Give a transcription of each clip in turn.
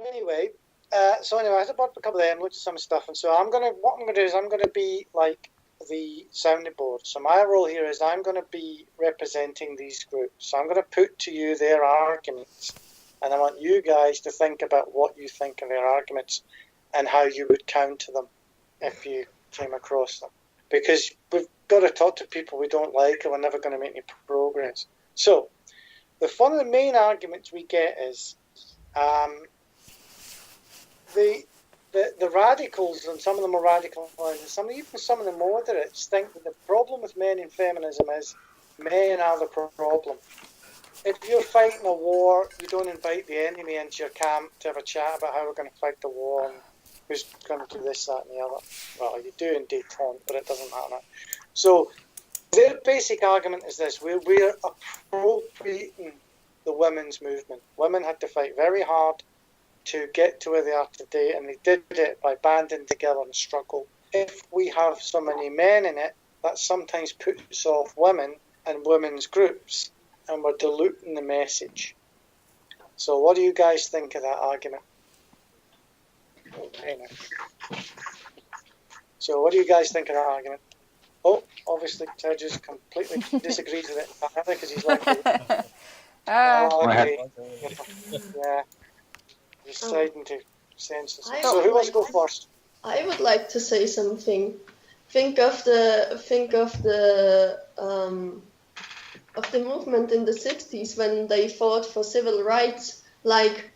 Anyway, I had to brought up a couple of them, looked at some stuff, and so what I'm gonna do is I'm gonna be like the sounding board. So my role here is I'm gonna be representing these groups. So I'm gonna put to you their arguments, and I want you guys to think about what you think of their arguments and how you would counter them if you came across them. Because we've got to talk to people we don't like, and we're never going to make any progress. So, one of the main arguments we get is the radicals, and some of them are radical, and even some of the moderates think that the problem with men in feminism is men are the problem. If you're fighting a war, you don't invite the enemy into your camp to have a chat about how we're going to fight the war and who's going to do this, that, and the other. Well, you do in detente, but it doesn't matter. So their basic argument is this: we're appropriating the women's movement. Women had to fight very hard to get to where they are today, and they did it by banding together and struggle. If we have so many men in it, that sometimes puts off women and women's groups, and we're diluting the message. So what do you guys think of that argument? Okay, now. So what do you guys think of that argument? Oh, obviously Ted just completely disagrees with it because he's like, okay. Yeah, deciding to censor. So who wants to go first? I would like to say something. Think of the movement in the 60s when they fought for civil rights. Like,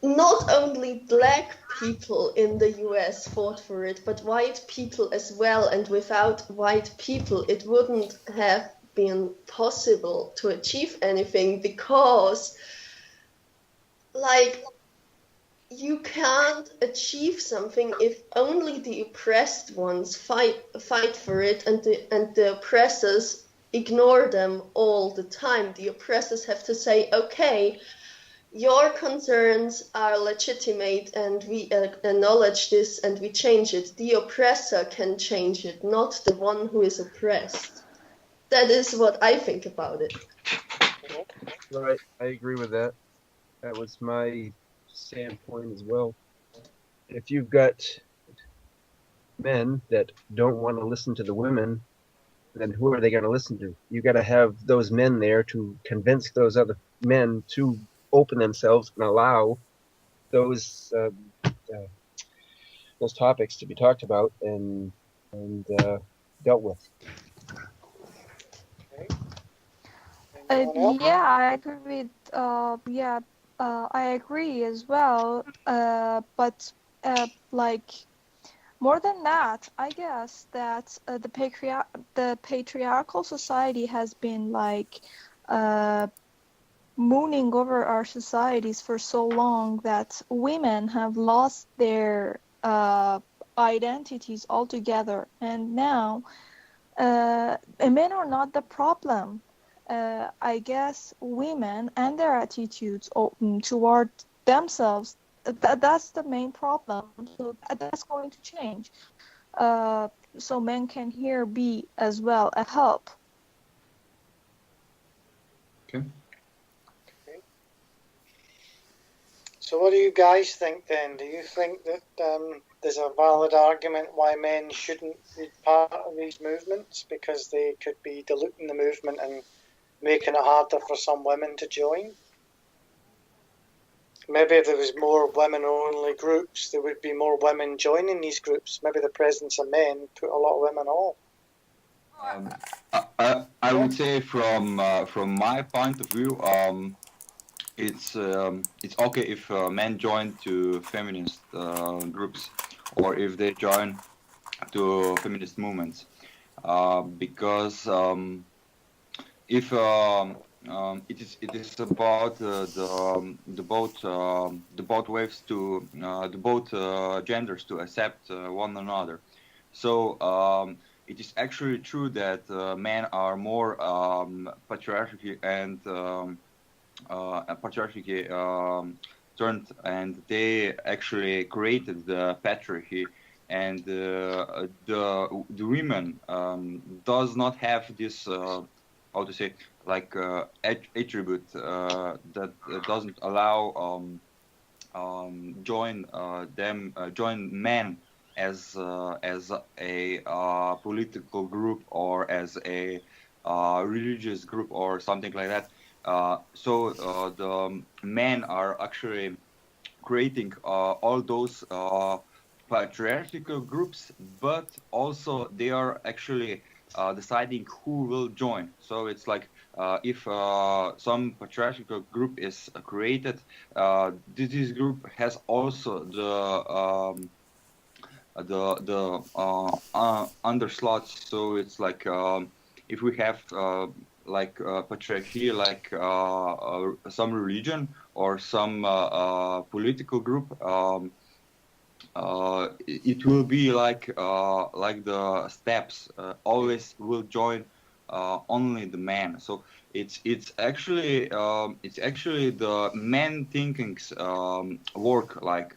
not only black people in the US fought for it, but white people as well. And without white people, it wouldn't have been possible to achieve anything, because, like, you can't achieve something if only the oppressed ones fight for it, and the oppressors ignore them all the time. The oppressors have to say, okay, your concerns are legitimate and we acknowledge this and we change it. The oppressor can change it, not the one who is oppressed. That is what I think about it. Right, I agree with that. That was my standpoint as well. If you've got men that don't want to listen to the women, then who are they going to listen to? You got to have those men there to convince those other men to open themselves and allow those topics to be talked about and dealt with. Yeah, I agree with. I agree as well. But like, more than that, I guess that the patriarchal society has been like mooning over our societies for so long that women have lost their identities altogether, and now men are not the problem. I guess women and their attitudes toward themselves, that's the main problem. So that's going to change. So men can here be as well a help. Okay. So what do you guys think then? Do you think that there's a valid argument why men shouldn't be part of these movements because they could be diluting the movement and making it harder for some women to join? Maybe if there was more women-only groups, there would be more women joining these groups. Maybe the presence of men put a lot of women off. I would say from my point of view, it's okay if men join to feminist groups, or if they join to feminist movements, because if it is about the both waves to the both genders to accept one another. So it is actually true that men are more patriarchy and turned, and they actually created the patriarchy, and the women does not have this how to say, like attribute that doesn't allow join men as a political group or as a religious group or something like that. So the men are actually creating all those patriarchal groups, but also they are actually deciding who will join. So it's like if some patriarchal group is created, this group has also the underslots. So it's like if we have like patriarchy, like some religion or some political group, it will be like the steps always will join only the man. So it's actually the man thinking's work. Like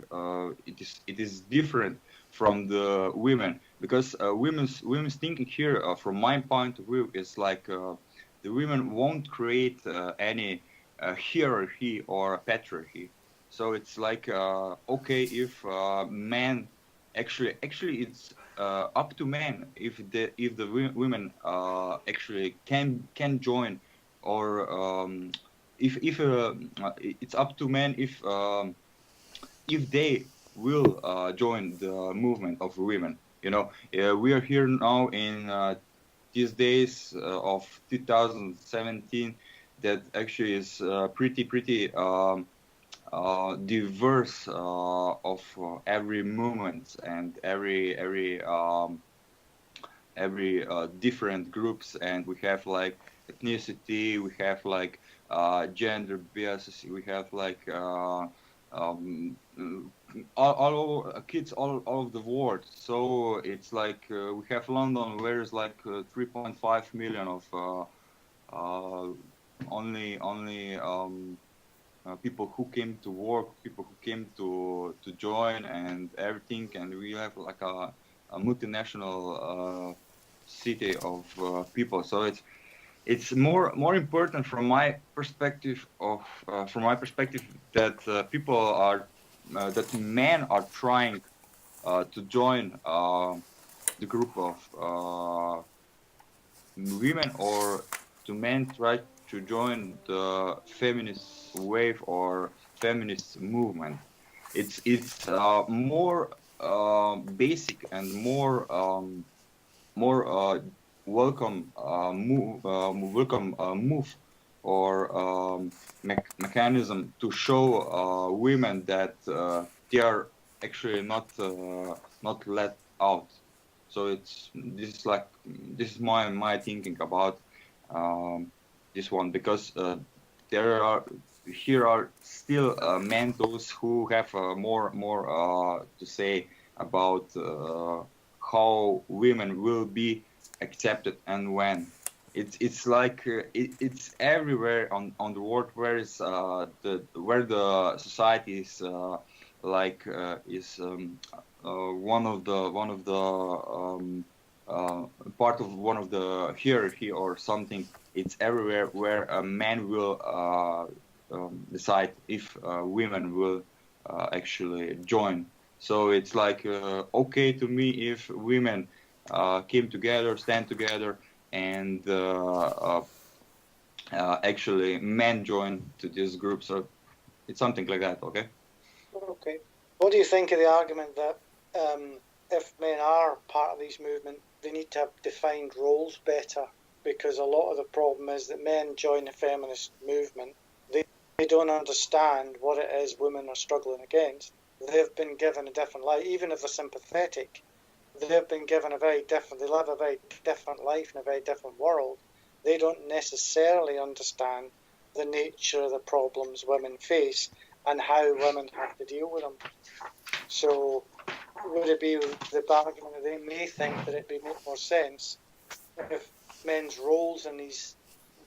it is different from the women, because women's thinking here, from my point of view, is like the women won't create any hierarchy or patriarchy. So it's like okay, if men actually it's up to men if the women actually can join, or if it's up to men if they will join the movement of women. We are here now in these days of 2017, that actually is pretty diverse of every movement and every different groups, and we have like ethnicity, we have like gender biases, we have like um, kids all over the world. So it's like we have London, where is like 3.5 million of uh, only people who came to work, people who came to join and everything, and we have like a multinational city of people. So it's more important from my perspective that people are that men are trying to join the group of women, or to men try to join the feminist wave or feminist movement. It's more basic and more welcome move, or mechanism to show women that they are actually not let out. So this is my thinking about um, this one, because there are still men, those who have more to say about how women will be accepted and when. It's like it's everywhere on the world, where the society is one of the part of one of the hierarchy or something. It's everywhere where a man will decide if women will actually join. So it's like okay to me if women came together, stand together, and actually men join to this group. So it's something like that. Okay. Okay. What do you think of the argument that if men are part of these movements, they need to have defined roles better? Because a lot of the problem is that men join the feminist movement, they don't understand what it is women are struggling against. They've been given a different life, even if they're sympathetic. They've been given a very different. They live a very different life in a very different world. They don't necessarily understand the nature of the problems women face and how women have to deal with them. So would it be the argument that they may think that it'd make more sense if men's roles in these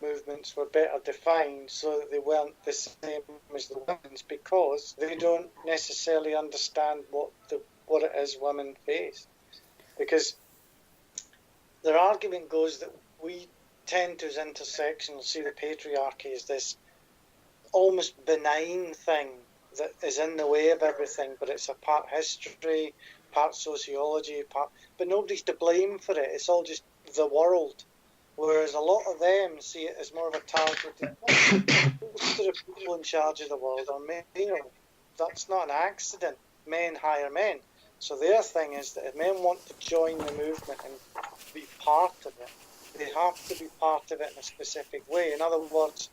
movements were better defined, so that they weren't the same as the women's, because they don't necessarily understand what it is women face. Because their argument goes that we tend to, as intersectional, see the patriarchy as this almost benign thing that is in the way of everything, but it's a part history, part sociology, but nobody's to blame for it. It's all just the world. Whereas a lot of them see it as more of a targeted. Most of the people in charge of the world are male. That's not an accident. Men hire men. So their thing is that if men want to join the movement and be part of it, they have to be part of it in a specific way. In other words,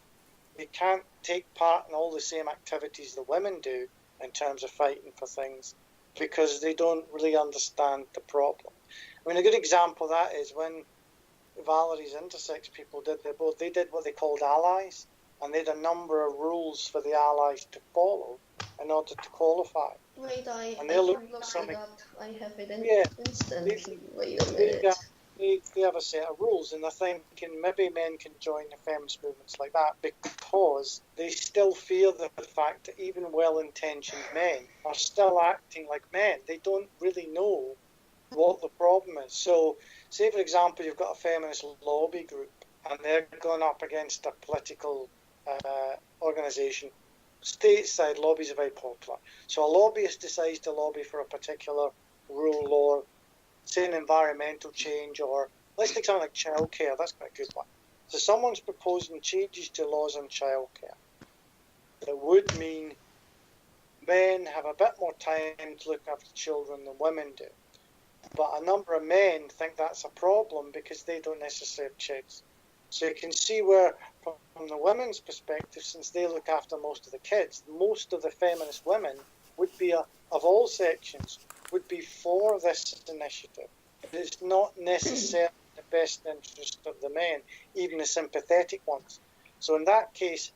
they can't take part in all the same activities the women do in terms of fighting for things because they don't really understand the problem. I mean, a good example of that is when Valerie's intersex people they did what they called allies, and they had a number of rules for the allies to follow in order to qualify. Wait, I And can they're look looking for it something. up. I have it Yeah, instantly. Wait a they, minute. they have a set of rules, and they're thinking maybe men can join the feminist movements like that because they still fear the fact that even well-intentioned men are still acting like men. They don't really know what the problem is. So, say for example, you've got a feminist lobby group, and they're going up against a political organisation. Stateside lobbies are very popular. So a lobbyist decides to lobby for a particular rule or, say, an environmental change, or let's take something like childcare. That's quite a good one. So someone's proposing changes to laws on childcare that would mean men have a bit more time to look after children than women do. But a number of men think that's a problem because they don't necessarily have kids. So you can see where, from the women's perspective, since they look after most of the kids, most of the feminist women would be, of all sections, would be for this initiative. But it's not necessarily the best interest of the men, even the sympathetic ones. So in that case,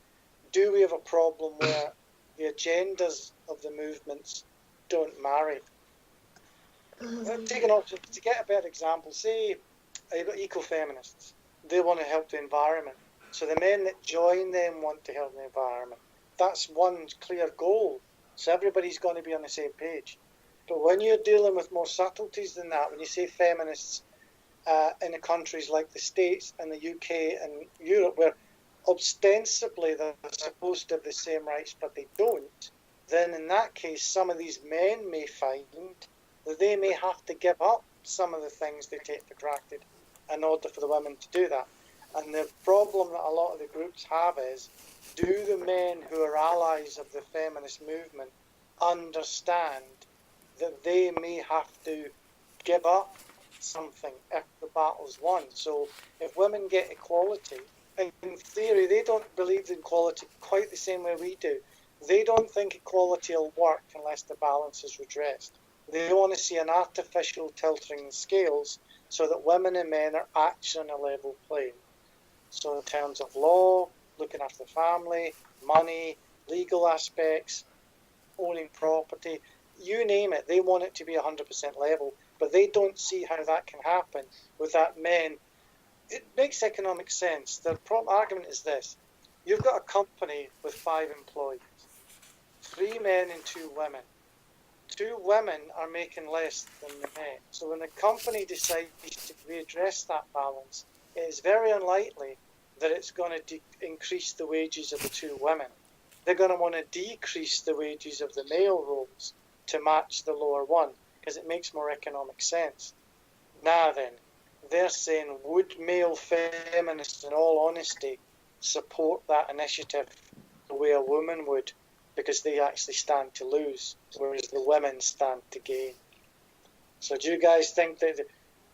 do we have a problem where the agendas of the movements don't marry? Take an option to get a better example. Say you've got eco-feminists. They want to help the environment. So the men that join them want to help the environment. That's one clear goal. So everybody's going to be on the same page. But when you're dealing with more subtleties than that, when you say feminists in the countries like the States and the UK and Europe, where ostensibly they're supposed to have the same rights but they don't, then in that case some of these men may find that they may have to give up some of the things they take for granted in order for the women to do that. And the problem that a lot of the groups have is, do the men who are allies of the feminist movement understand that they may have to give up something if the battle's won? So if women get equality, in theory they don't believe in equality quite the same way we do. They don't think equality will work unless the balance is redressed. They want to see an artificial tilting the scales so that women and men are actually on a level plane. So in terms of law, looking after the family, money, legal aspects, owning property, you name it, they want it to be 100% level. But they don't see how that can happen without men. It makes economic sense. The argument is this. You've got a company with 5 employees, 3 men and 2 women. 2 women are making less than the men. So when the company decides to readdress that balance, it is very unlikely that it's going to increase the wages of the 2 women. They're going to want to decrease the wages of the male roles to match the lower one, because it makes more economic sense. Now then, they're saying, would male feminists, in all honesty, support that initiative the way a woman would? Because they actually stand to lose, whereas the women stand to gain. So do you guys think that,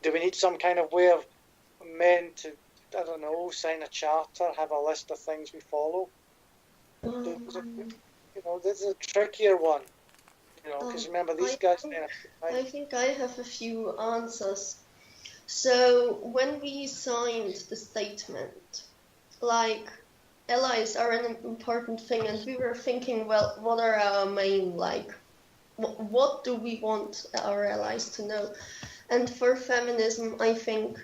do we need some kind of way of men to, I don't know, sign a charter, have a list of things we follow? This is a trickier one, because remember, these guys... I think I have a few answers. So when we signed the statement, like, allies are an important thing, and we were thinking, well, what are our main, what do we want our allies to know? And for feminism, I think,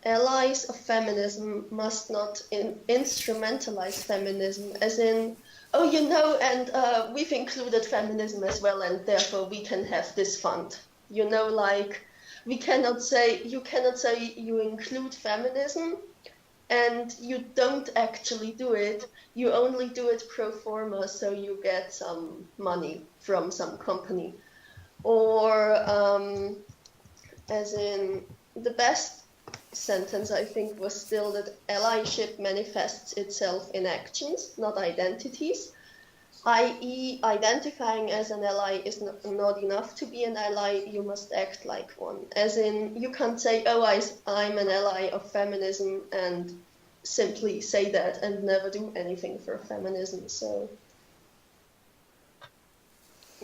allies of feminism must not instrumentalize feminism, as in, and we've included feminism as well, and therefore we can have this fund. You cannot say you include feminism, and you don't actually do it. You only do it pro forma, so you get some money from some company. Or as in, the best sentence I think was still that allyship manifests itself in actions, not identities, i.e. identifying as an ally is not enough to be an ally, you must act like one. As in, you can't say, oh, I'm an ally of feminism and simply say that and never do anything for feminism. So,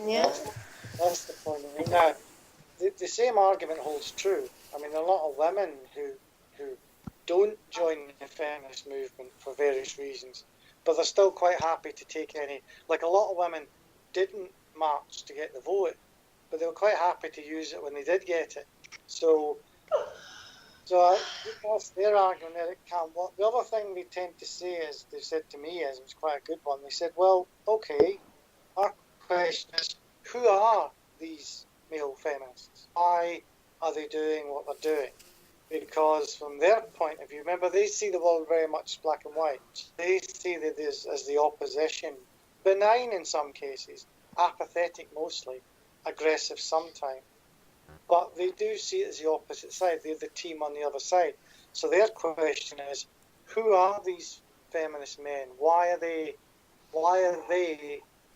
yeah. That's the point. I mean, now, the same argument holds true. I mean, a lot of women who don't join the feminist movement for various reasons, but they're still quite happy to take any. Like a lot of women didn't march to get the vote, but they were quite happy to use it when they did get it. So that's their argument that it can't work. The other thing they tend to say is, they said to me, as it was quite a good one, they said, well, okay, our question is, who are these male feminists? Why are they doing what they're doing? Because from their point of view, remember, they see the world very much black and white. They see that as the opposition, benign in some cases, apathetic mostly, aggressive sometimes. But they do see it as the opposite side. They're the team on the other side. So their question is, who are these feminist men? Why are they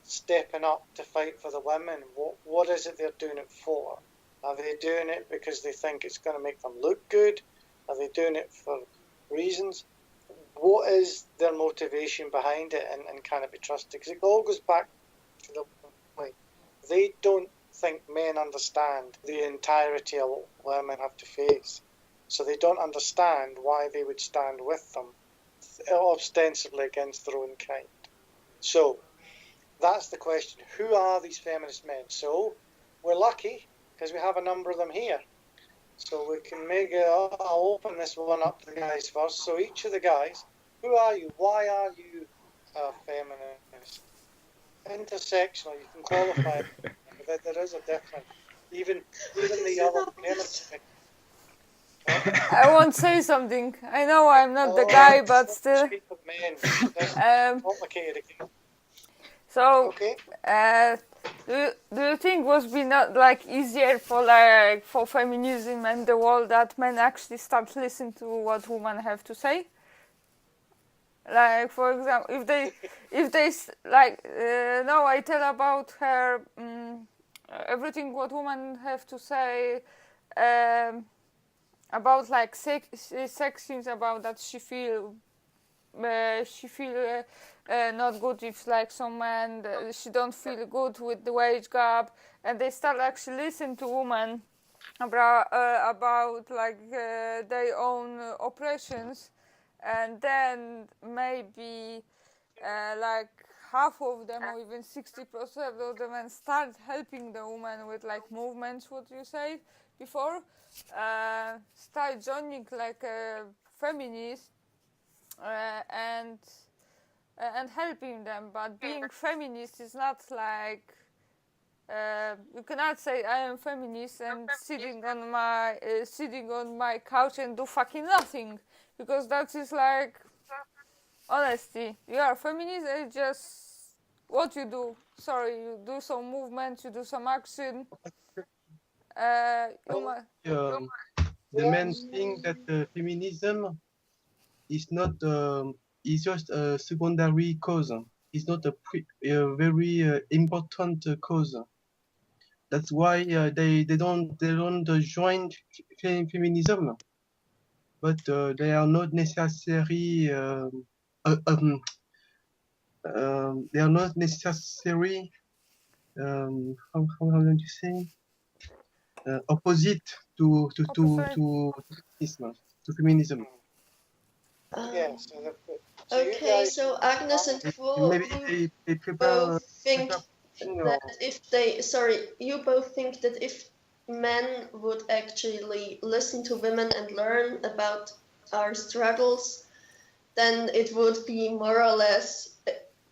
stepping up to fight for the women? What is it they're doing it for? Are they doing it because they think it's going to make them look good? Are they doing it for reasons? What is their motivation behind it, and can it be trusted? Because it all goes back to the point. They don't think men understand the entirety of what women have to face. So they don't understand why they would stand with them, ostensibly against their own kind. So that's the question. Who are these feminist men? So we're lucky because we have a number of them here. So we can I'll open this one up to the guys first. So each of the guys, who are you? Why are you a feminist? Intersectional, you can qualify that there is a difference. Even the other feminists. I won't say something. I know I'm not the guy, but still. Speak with men. Complicated again. So, okay. Do you think would be not like easier for feminism and the world that men actually start listening to what women have to say? Like, for example, if they like, no, I tell about her everything what women have to say about like sex things, about that she feel not good if like some man she don't feel good with the wage gap, and they start actually listen to women about like their own oppressions, and then maybe like half of them or even 60% of the men start helping the woman with like movements, what you say before, start joining like a feminist and helping them. But being feminist is not like you cannot say I am feminist and sitting on my couch and do fucking nothing, because that is like honesty. You are feminist, it's just what you do. Sorry, you do some movement, you do some action. The main thing that feminism is not is just a secondary cause. It's not a very important cause. That's why they don't join feminism, but they are not necessary. They are not necessary. How do you say? Opposite to feminism. Yeah. Okay, so Agnes and Paul, maybe they both think that you both think that if men would actually listen to women and learn about our struggles, then it would be more or less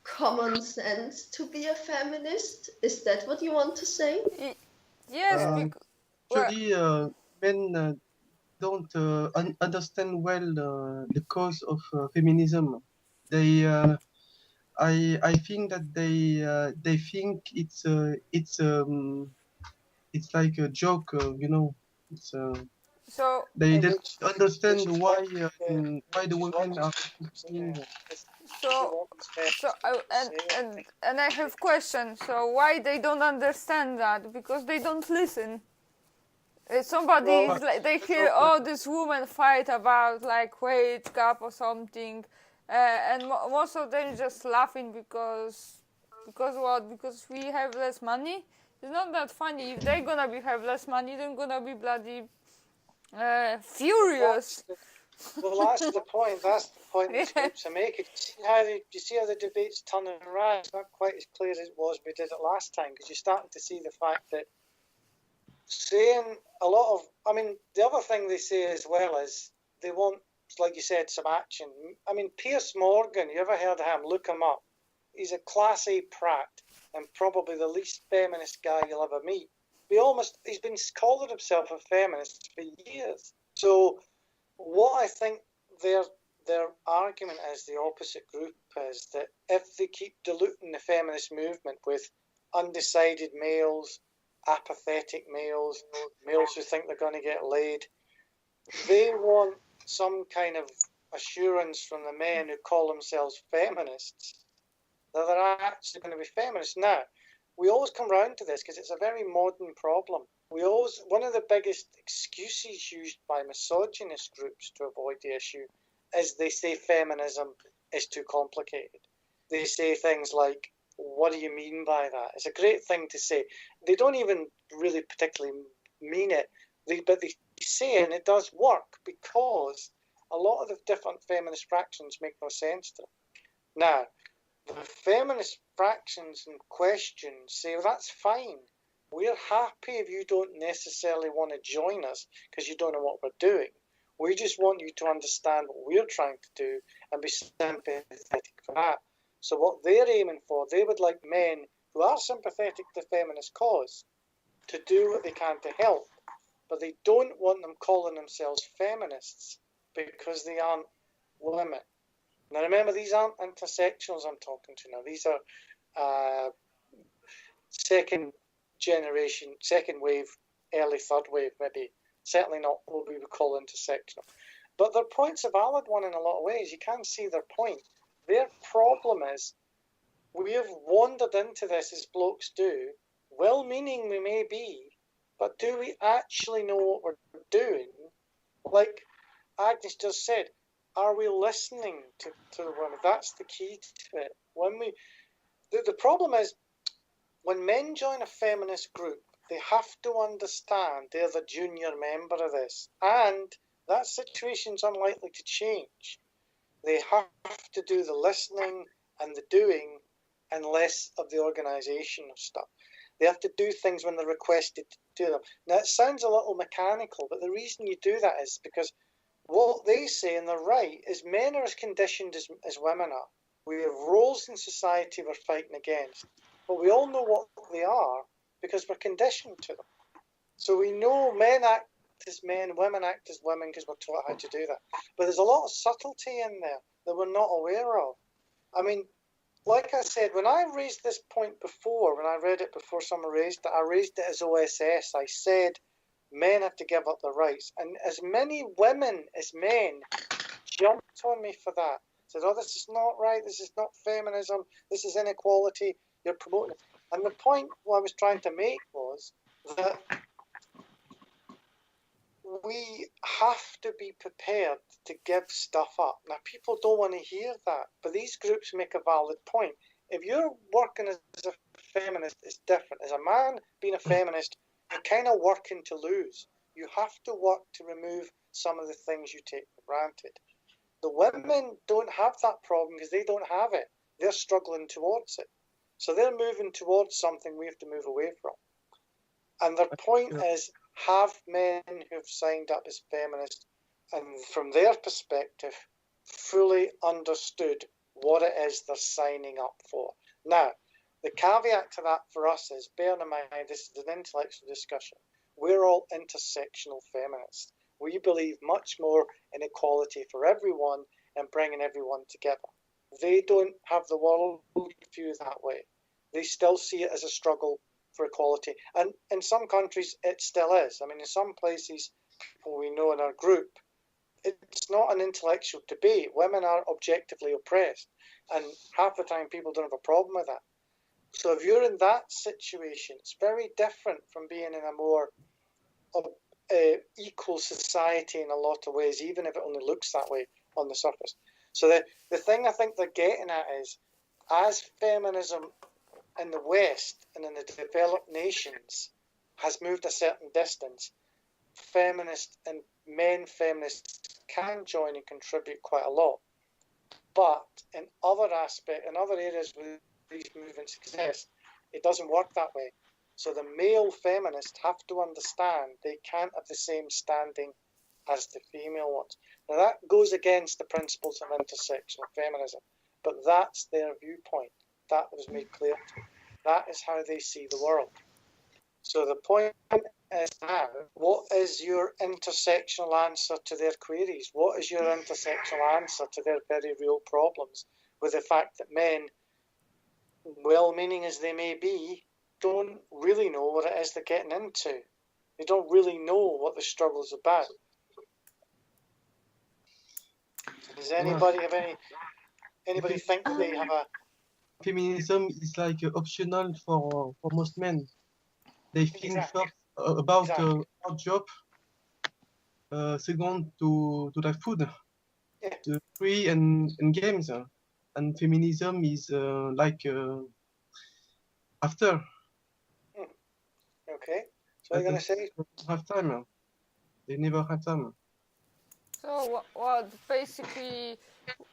common sense to be a feminist. Is that what you want to say? Yes. Actually, men don't understand well the cause of feminism. They, I think that they think it's like a joke, you know. It's So they don't Which understand is what why the which is what women are yeah, saying. it's so what these so feminist I, groups say. I think. and I have question. So why they don't understand that? Because they don't listen. Somebody Well, is like they hear, so oh, this woman fight about like wage gap or something, and most of them just laughing because what? Because we have less money. It's not that funny. If they're gonna have less money, they're gonna be bloody that's furious. the well, that's the point. That's the point these Yeah. groups are making. You see how the debate's turning around? It's not quite as clear as it was we did it last time because you're starting to see the fact that saying a lot of, I mean, the other thing they say as well is they want, like you said, some action. I mean, Piers Morgan, you ever heard of him? Look him up. He's a class A prat and probably the least feminist guy you'll ever meet. He's been calling himself a feminist for years. So what I think their argument is the opposite group is that if they keep diluting the feminist movement with undecided males, apathetic males, males who think they're going to get laid, they want some kind of assurance from the men who call themselves feminists that they're actually going to be feminists. Now, we always come round to this because it's a very modern problem. One of the biggest excuses used by misogynist groups to avoid the issue is they say feminism is too complicated. They say things like, what do you mean by that? It's a great thing to say. They don't even really particularly mean it, but they say it and it does work because a lot of the different feminist fractions make no sense to them. Now, the feminist fractions in question say, well, that's fine. We're happy if you don't necessarily want to join us because you don't know what we're doing. We just want you to understand what we're trying to do and be sympathetic for that. So what they're aiming for, they would like men who are sympathetic to the feminist cause to do what they can to help, but they don't want them calling themselves feminists because they aren't women. Now remember, these aren't intersectionals I'm talking to now. These are second generation, second wave, early third wave, maybe. Certainly not what we would call intersectional. But their point's a valid one in a lot of ways. You can see their point. Their problem is we have wandered into this as blokes do, well-meaning we may be, but do we actually know what we're doing? Like Agnes just said, are we listening to the women? That's the key to it. The problem is when men join a feminist group, they have to understand they're the junior member of this, and that situation's unlikely to change. They have to do the listening and the doing and less of the organisation of stuff. They have to do things when they're requested to do them. Now, it sounds a little mechanical, but the reason you do that is because what they say, and they're right, is men are as conditioned as women are. We have roles in society we're fighting against, but we all know what they are because we're conditioned to them. So we know men act as men, women act as women because we're taught how to do that. But there's a lot of subtlety in there that we're not aware of. I mean, like I said, when I raised this point before, when I read it before someone raised it, I raised it as OSS. I said men have to give up their rights. And as many women as men jumped on me for that. Said, oh, this is not right. This is not feminism. This is inequality. You're promoting it. And the point what I was trying to make was that we have to be prepared to give stuff up. Now, people don't want to hear that, but these groups make a valid point. If you're working as a feminist, it's different. As a man being a feminist, you're kind of working to lose. You have to work to remove some of the things you take for granted. The women don't have that problem because they don't have it. They're struggling towards it. So they're moving towards something we have to move away from. And their point is, have men who've signed up as feminists and from their perspective fully understood what it is they're signing up for. Now, the caveat to that for us is, bear in mind, this is an intellectual discussion. We're all intersectional feminists. We believe much more in equality for everyone and bringing everyone together. They don't have the world view that way. They still see it as a struggle for equality. And in some countries, it still is. I mean, in some places, people we know in our group, it's not an intellectual debate. Women are objectively oppressed. And half the time, people don't have a problem with that. So if you're in that situation, it's very different from being in a more equal society in a lot of ways, even if it only looks that way on the surface. So the thing I think they're getting at is, as feminism in the West and in the developed nations has moved a certain distance, feminists and men feminists can join and contribute quite a lot. But in other areas where these movements exist, it doesn't work that way. So the male feminists have to understand they can't have the same standing as the female ones. Now that goes against the principles of intersectional feminism, but that's their viewpoint. That was made clear to me. That is how they see the world. So the point is now, what is your intersectional answer to their queries? What is your intersectional answer to their very real problems with the fact that men, well-meaning as they may be, don't really know what it is they're getting into. They don't really know what the struggle's about. Does anybody have anybody think that they have a... Feminism is like optional for most men. They think Exactly. first about Exactly. our job, second to the food, Yeah. the free and games, and feminism is like after. Okay. So what are you going to say? Have time. They never have time. So what basically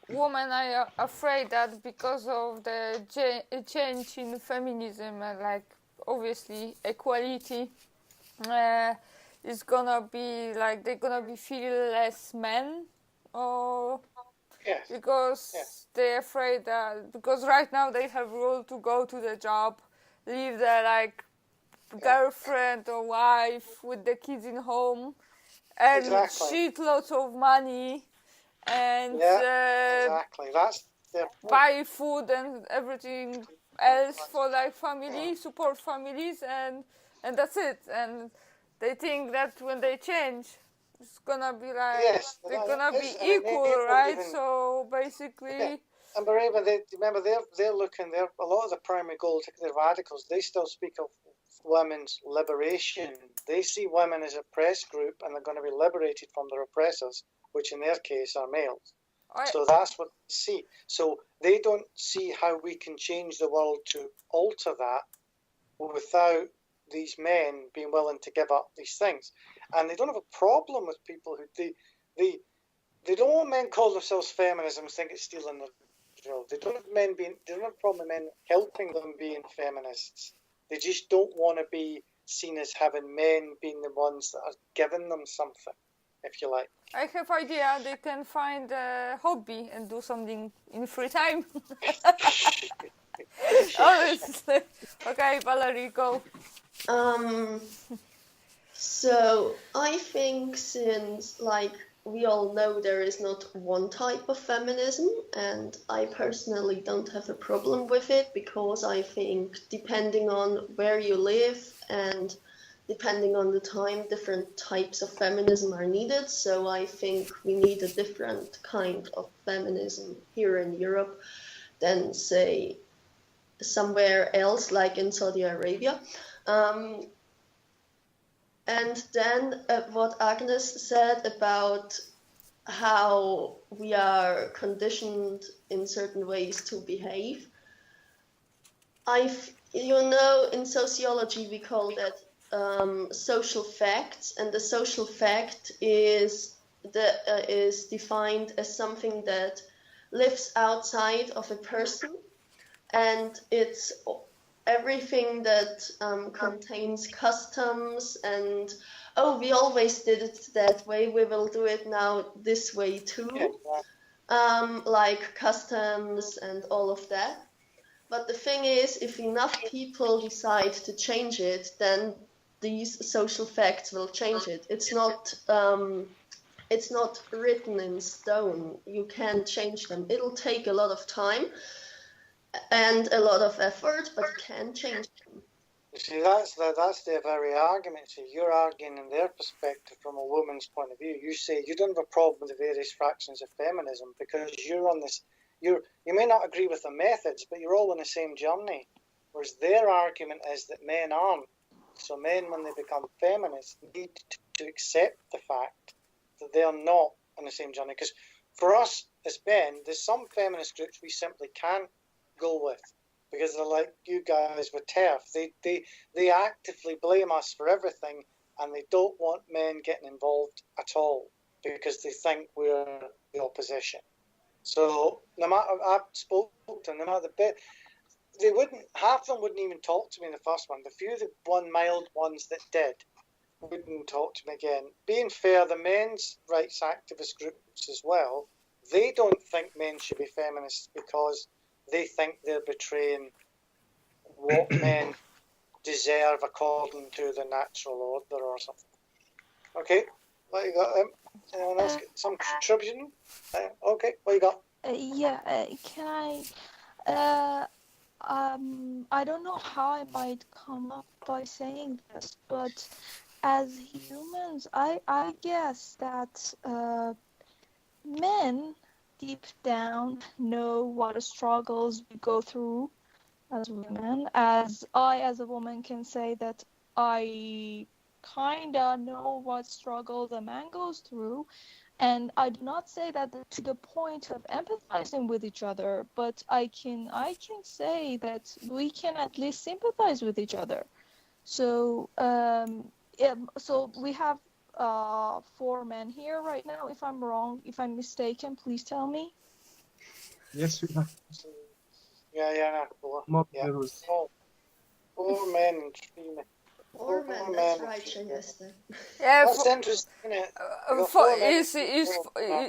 women are afraid that because of the change in feminism and like obviously equality is gonna be like they're gonna be feel less men, or Yes. because Yes. they're afraid that because right now they have rule to go to the job, leave their like girlfriend or wife with the kids in home, and Exactly. shitloads of money, and Exactly. That's their point. buy food and everything else for like family, support families, and that's it. And they think that when they change, it's gonna be like Yes, they're that gonna be is, and it equal, may right? even... So basically, Yeah. And remember, they're looking. A lot of the primary goals, the radicals, they still speak of women's liberation. They see women as a oppressed group, and they're going to be liberated from their oppressors, which in their case are males. So that's what they see. So they don't see how we can change the world to alter that without these men being willing to give up these things. And they don't have a problem with people who they don't want men call themselves feminism, think it's stealing their job. They don't have a problem with men helping them being feminists. They just don't want to be seen as having men being the ones that are giving them something, if you like. I have idea they can find a hobby and do something in free time. Honestly. Okay, Valerie, go. So I think since like we all know there is not one type of feminism, and I personally don't have a problem with it because I think depending on where you live and depending on the time, different types of feminism are needed. So I think we need a different kind of feminism here in Europe than, say, somewhere else, like in Saudi Arabia. And then what Agnes said about how we are conditioned in certain ways to behave. In sociology we call that social facts, and the social fact is defined as something that lives outside of a person, and it's everything that contains customs and, oh, we always did it that way, we will do it now this way too. Like customs and all of that. But the thing is, if enough people decide to change it, then these social facts will change it. It's not written in stone. You can change them. It'll take a lot of time and a lot of effort, but you can change them. You see, that's their very argument. See, you're arguing in their perspective from a woman's point of view. You say you don't have a problem with the various fractions of feminism because you're on this. You may not agree with the methods, but you're all on the same journey. Whereas their argument is that men aren't. So men, when they become feminists, need to accept the fact that they are not on the same journey. Because for us as men, there's some feminist groups we simply can't go with. Because they're like you guys with TERF. They actively blame us for everything, and they don't want men getting involved at all because they think we're the opposition. So no matter I've spoken to them, no matter the bit, they wouldn't. Half of them wouldn't even talk to me in the first one. The few, the one mild ones that did, wouldn't talk to me again. Being fair, the men's rights activist groups as well, they don't think men should be feminists because they think they're betraying what men deserve according to the natural order or something. Okay, what you got? Anyone else get some contribution? Okay, what you got? Can I don't know how I might come up by saying this, but as humans, I guess that men deep down know what struggles we go through as women. As I, as a woman, can say that I kinda know what struggles a man goes through. And I do not say that to the point of empathizing with each other, but I can say that we can at least sympathize with each other. So so we have 4 men here right now. If I'm wrong, if I'm mistaken, please tell me. Yes, we have Yeah, 4. more Yeah. heroes. 4 men and 3 men. 4 men, that's right, Shayester. Yeah, That's interesting, isn't it? You got for 4 men is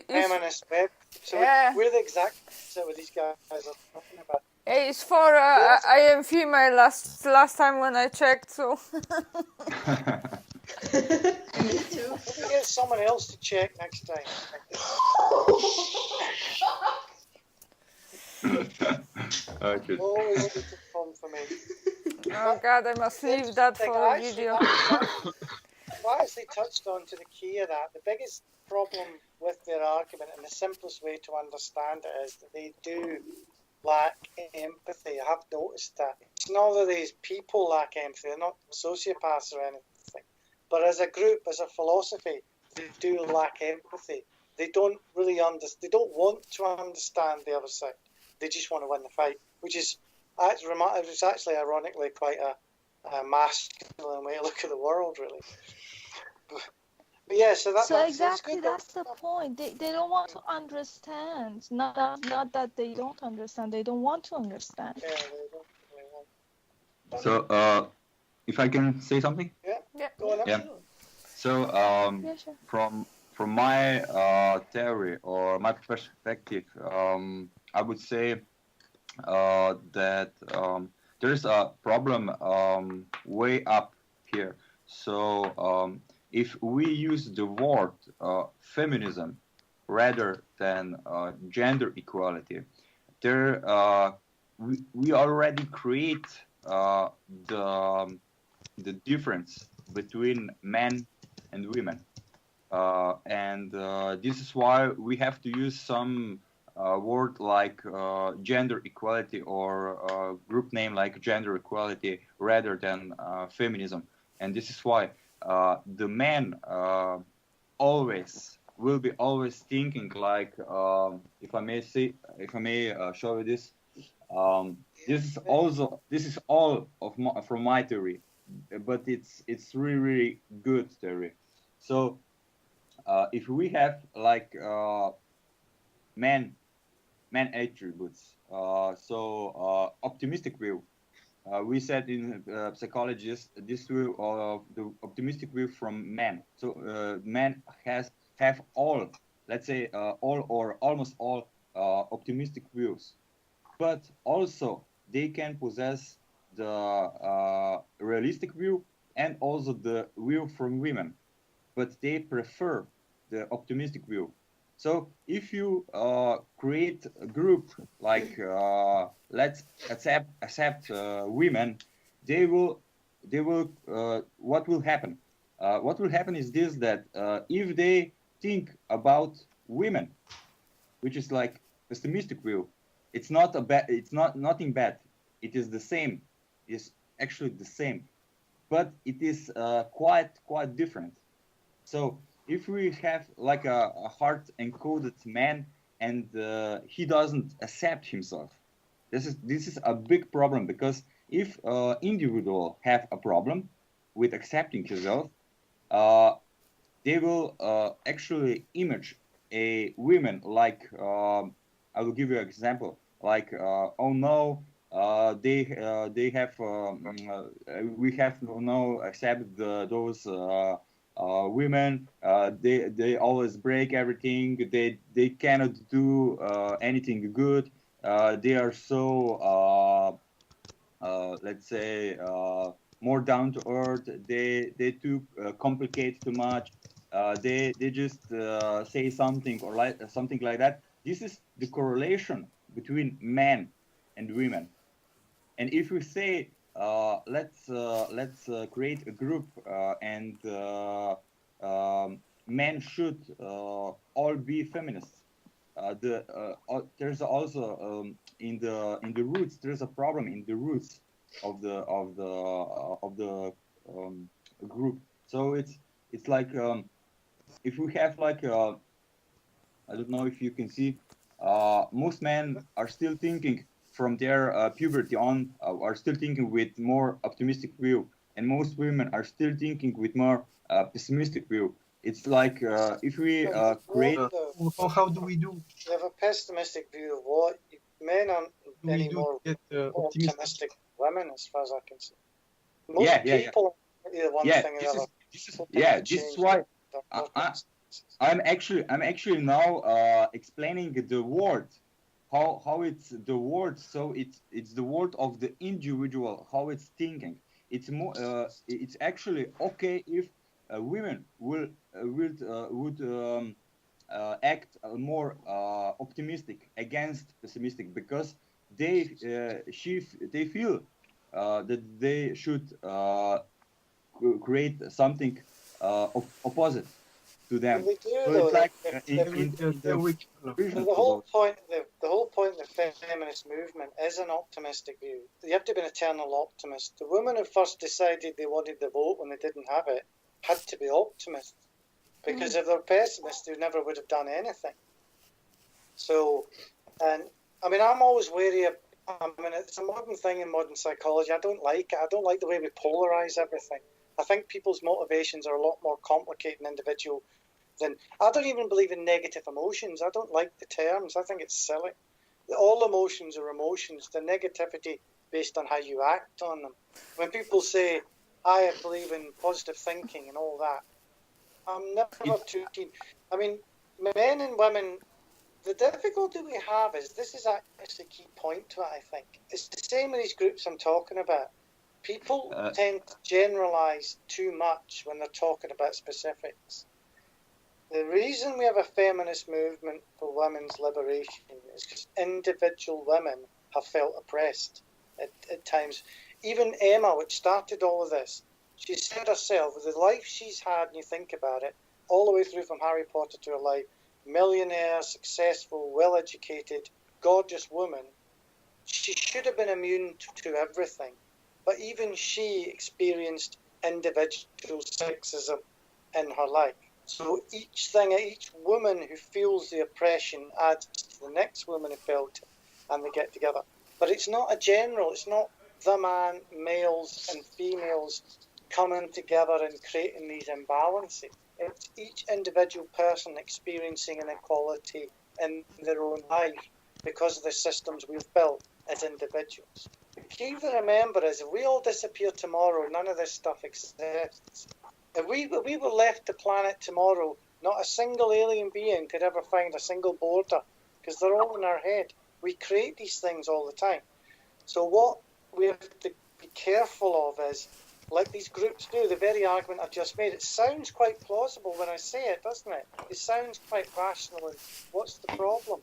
feminist web. So yeah. we're the exact opposite what these guys are talking about. It's for I am female last time when I checked, so Me too. Maybe get someone else to check next time. Okay. Always looking for confirmation. oh god, I must leave that for a video. That actually touched on to the key of that. The biggest problem with their argument, and the simplest way to understand it, is that they do lack empathy. I have noticed that. It's not that these people lack empathy, they're not sociopaths or anything. But as a group, as a philosophy, they do lack empathy. They don't really they don't want to understand the other side. They just want to win the fight, which is it's actually ironically quite a masculine way to look at the world, really. But yeah, so that's exactly, good. that's the point. They don't want to understand. Not that they don't understand. They don't want to understand. Yeah, they don't really want. So, if I can say something? Yeah. Go on. Yeah. So, Yeah, sure. from my theory or my perspective, I would say that there is a problem way up here. So, if we use the word feminism rather than gender equality, there we already create the difference between men and women, and this is why we have to use some word like gender equality or group name like gender equality rather than feminism. And this is why the men will be always thinking like, if I may show you this. This is all from my theory, but it's really good theory. So if we have like man attributes, optimistic view. We said in psychologists this view of the optimistic view from men. So men have all, let's say all or almost all optimistic views, but also they can possess the realistic view and also the view from women, but they prefer the optimistic view. So if you create a group like let's accept women, they will what will happen? What will happen is this, that if they think about women, which is like pessimistic view, it's not a bad, it's not nothing bad. It is the same. It's actually the same, but it is quite different. So if we have like a hard encoded man and he doesn't accept himself, this is a big problem, because if individual have a problem with accepting himself, uh, they will actually image a women like I will give you an example, like oh no, they have we have no accept those women, they always break everything, they cannot do anything good, they are so let's say more down to earth, they too complicate too much, they just say something or like something like that. This is the correlation between men and women. And if we say let's create a group and men should all be feminists, there's also in the roots, there's a problem in the roots of the group. So it's like if we have like I don't know if you can see, most men are still thinking from their puberty on, are still thinking with more optimistic view, and most women are still thinking with more pessimistic view. It's like if we create. How do we do? They have a pessimistic view of what men aren't Do we any do more to get optimistic? optimistic than women, as far as I can see. Most Yeah. people either one Yeah, thing or this the is other. this is hoping yeah, to this is change why their I, circumstances. I'm actually now explaining the word, how it's the word. So it's the word of the individual, how it's thinking. It's more it's actually okay if women would act more optimistic against pessimistic, because they feel that they should create something opposite to Well, them. they do So though. it's like in They're the weak. vision The for whole those. point, the whole point of the feminist movement is an optimistic view. You have to be an eternal optimist. The women who first decided they wanted the vote when they didn't have it had to be optimists, because if they're pessimists, they never would have done anything. So, and I mean, I'm always wary of. I mean, it's a modern thing in modern psychology. I don't like it. I don't like the way we polarize everything. I think people's motivations are a lot more complicated and individual than. I don't even believe in negative emotions. I don't like the terms. I think it's silly. All emotions are emotions. The negativity based on how you act on them. When people say, I believe in positive thinking and all that, I'm never too keen. I mean, men and women, the difficulty we have is, this is actually a key point to it, I think. It's the same with these groups I'm talking about. People tend to generalize too much when they're talking about specifics. The reason we have a feminist movement for women's liberation is because individual women have felt oppressed at times. Even Emma, which started all of this, she said herself, with the life she's had, and you think about it, all the way through from Harry Potter to her life, millionaire, successful, well-educated, gorgeous woman, she should have been immune to everything. But even she experienced individual sexism in her life. So each woman who feels the oppression adds to the next woman who felt it, and they get together. But it's not a general, it's not the man, males and females coming together and creating these imbalances. It's each individual person experiencing inequality in their own life because of the systems we've built as individuals. The key to remember is, if we all disappear tomorrow, none of this stuff exists. If we were left the planet tomorrow, not a single alien being could ever find a single border, because they're all in our head. We create these things all the time. So what we have to be careful of is like these groups do, the very argument I've just made. It sounds quite plausible when I say it, doesn't it? It sounds quite rational. And what's the problem?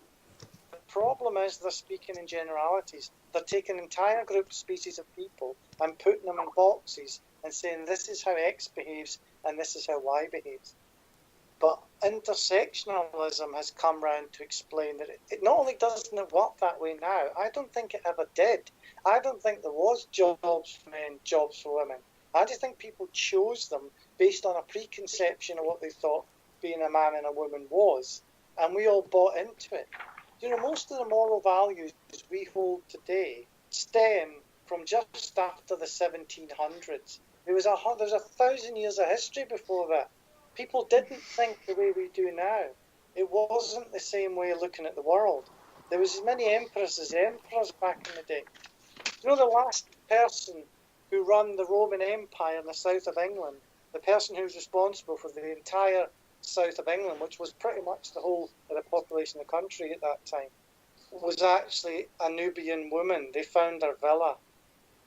The problem is they're speaking in generalities. They're taking entire groups, species of people and putting them in boxes and saying this is how X behaves and this is how Y behaves. But intersectionalism has come round to explain that it not only doesn't work that way now, I don't think it ever did. I don't think there was jobs for men, jobs for women. I just think people chose them based on a preconception of what they thought being a man and a woman was. And we all bought into it. You know, most of the moral values we hold today stem from just after the 1700s. There's 1,000 years of history before that. People didn't think the way we do now. It wasn't the same way of looking at the world. There was as many empresses, emperors back in the day. You know, the last person who ran the Roman Empire in the south of England, the person who was responsible for the entire south of England, which was pretty much the whole of the population of the country at that time, was actually a Nubian woman. They found her villa.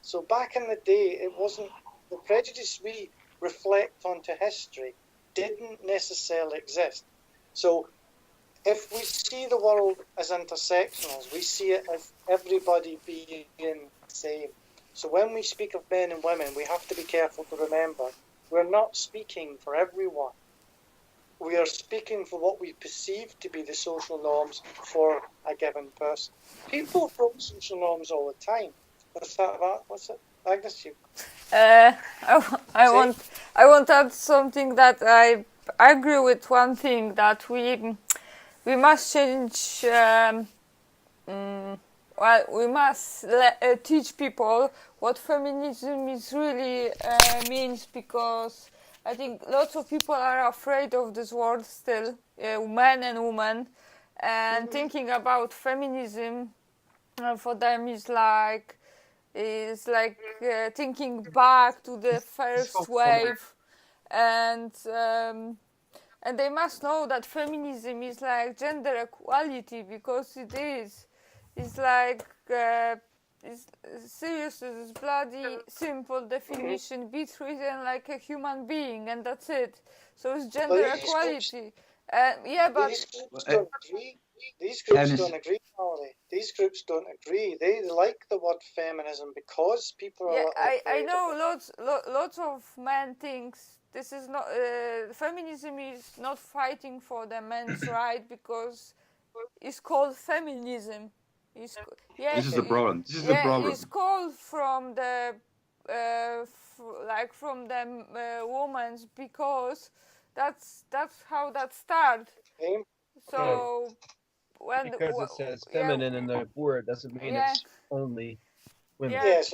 So back in the day, it wasn't the prejudice we reflect onto history didn't necessarily exist. So if we see the world as intersectional, we see it as everybody being the same. So when we speak of men and women, we have to be careful to remember we're not speaking for everyone. We are speaking for what we perceive to be the social norms for a given person. People broke social norms all the time. What's it? Agnes, you. I want to add something that I agree with one thing that we must change. We must teach people what feminism is really means, because I think lots of people are afraid of this word still, men and women, and thinking about feminism for them is like thinking back to the first wave, and they must know that feminism is like gender equality, because it is. It's like it's seriously, it's bloody simple definition: be treated like a human being, and that's it. So it's gender equality. Yeah, but these groups don't agree. These groups don't agree, Molly. These groups don't agree. They like the word feminism because people are. Yeah, I know lots of men thinks this is not feminism is not fighting for the men's right because it's called feminism. This is the problem. This is the problem. It's called from the from the women's, because that's how that started. So because it says feminine in the word doesn't mean it's only women. Yes,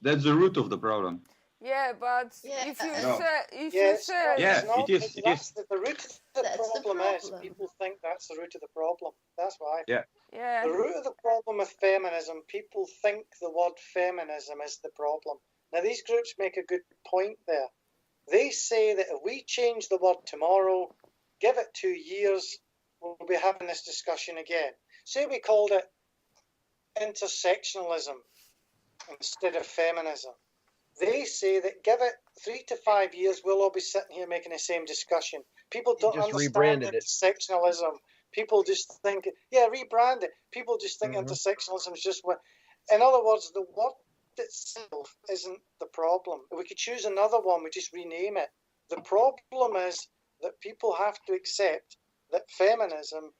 that's the root of the problem. Yeah, but if you say, it is. The root of the problem is people think that's the root of the problem. That's why. Yeah. The root of the problem with feminism, people think the word feminism is the problem. Now, these groups make a good point there. They say that if we change the word tomorrow, give it 2 years, we'll be having this discussion again. Say we called it intersectionalism instead of feminism. They say that give it 3 to 5 years, we'll all be sitting here making the same discussion. People don't understand intersectionalism. People just think, rebrand it. People just think intersectionalism is just what. In other words, the word itself isn't the problem. If we could choose another one, we just rename it. The problem is that people have to accept that feminism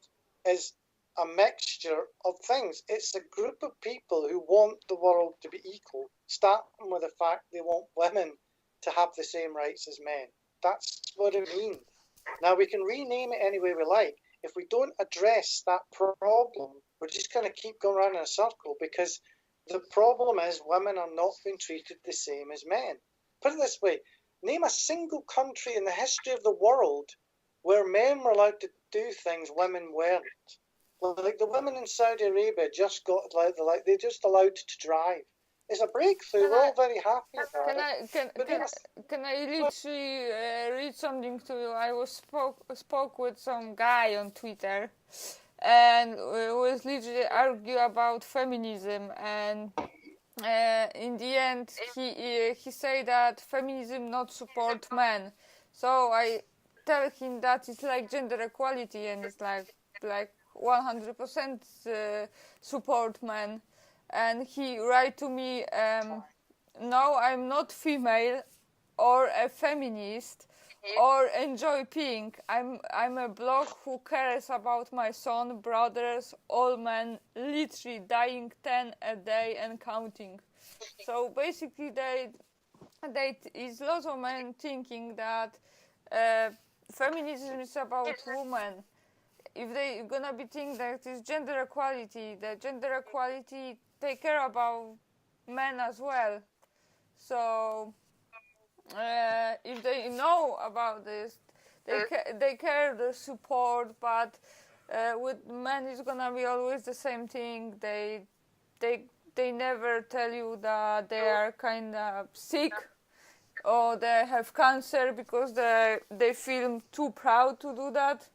is a mixture of things. It's a group of people who want the world to be equal, starting with the fact they want women to have the same rights as men. That's what it means. Now, we can rename it any way we like. If we don't address that problem, we're just going to keep going around in a circle, because the problem is women are not being treated the same as men. Put it this way, name a single country in the history of the world where men were allowed to do things women weren't. Like the women in Saudi Arabia just got they're just allowed to drive. It's a breakthrough. We're all very happy about it. Can I literally read something to you? I spoke with some guy on Twitter, and we was literally argue about feminism, and in the end he say that feminism not support men. So I tell him that it's like gender equality and it's like 100% support men. And he write to me, no, I'm not female or a feminist or enjoy pink. I'm a bloke who cares about my son, brothers, all men, literally dying 10 a day and counting. So basically, they is lots of men thinking that feminism is about women. If they gonna be think that it's gender equality, that gender equality they care about men as well. So if they know about this, they care the support, but with men it's gonna be always the same thing. They they never tell you that they are kind of sick or they have cancer because they feel too proud to do that.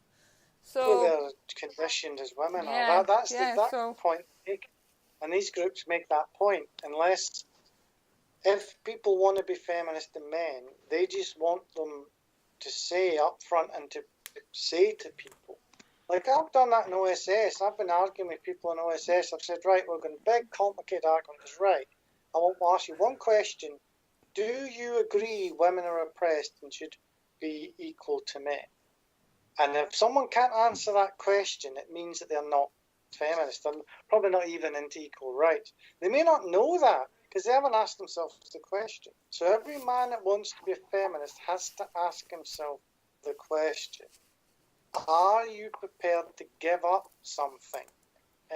So Well, they're conditioned as women are. yeah, That's yeah. the So point they make. And these groups make that point. Unless, if people want to be feminist and men, they just want them to say up front and to say to people. Like, I've done that in OSS. I've been arguing with people in OSS. I've said, right, we're going to big, complicated arguments. Right. I want to ask you one question. Do you agree women are oppressed and should be equal to men? And if someone can't answer that question, it means that they're not feminist. They're probably not even into equal rights. They may not know that because they haven't asked themselves the question. So every man that wants to be a feminist has to ask himself the question: are you prepared to give up something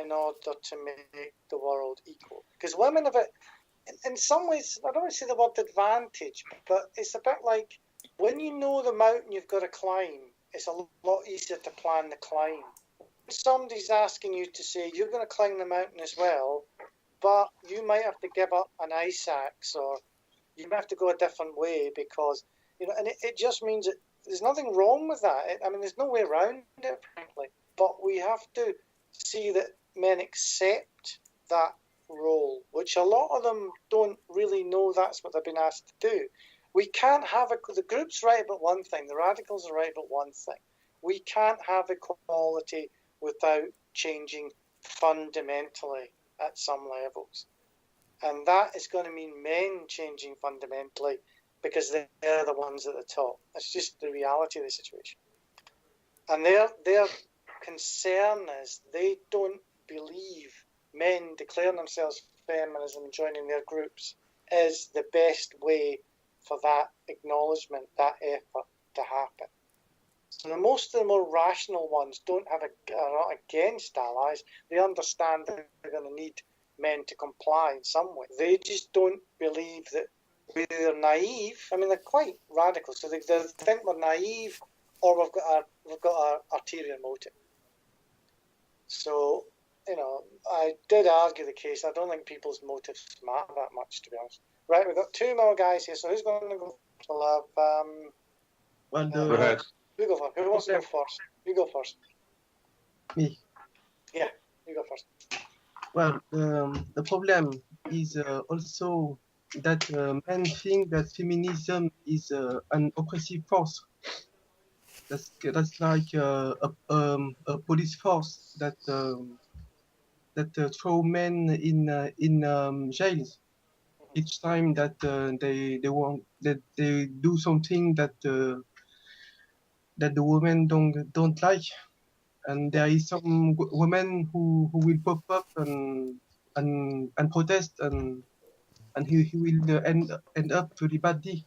in order to make the world equal? Because women have it, in some ways, I don't want to say the word advantage, but it's a bit like when you know the mountain you've got to climb, it's a lot easier to plan the climb. Somebody's asking you to say you're going to climb the mountain as well, but you might have to give up an ice axe, or you might have to go a different way because, and it just means that there's nothing wrong with that. I mean, there's no way around it, frankly. But we have to see that men accept that role, which a lot of them don't really know that's what they've been asked to do. We can't have the group's right about one thing, the radicals are right about one thing. We can't have equality without changing fundamentally at some levels. And that is going to mean men changing fundamentally because they're the ones at the top. That's just the reality of the situation. And their concern is they don't believe men declaring themselves feminism, joining their groups, is the best way for that acknowledgement, that effort to happen. So most of the more rational ones are not against allies. They understand that they're going to need men to comply in some way. They just don't believe that they're naive. I mean, they're quite radical, so they think we're naive or we've got an ulterior motive. So, I did argue the case. I don't think people's motives matter that much, to be honest. Right, we've got two more guys here, so who's going to go? We'll have, Go ahead. who wants to go first? You go first. Me. Yeah, you go first. Well, the problem is also that men think that feminism is an oppressive force. That's like a police force that throw men in jails each time that they do something that the women don't like. And there is some women who will pop up and protest and he will end up really badly.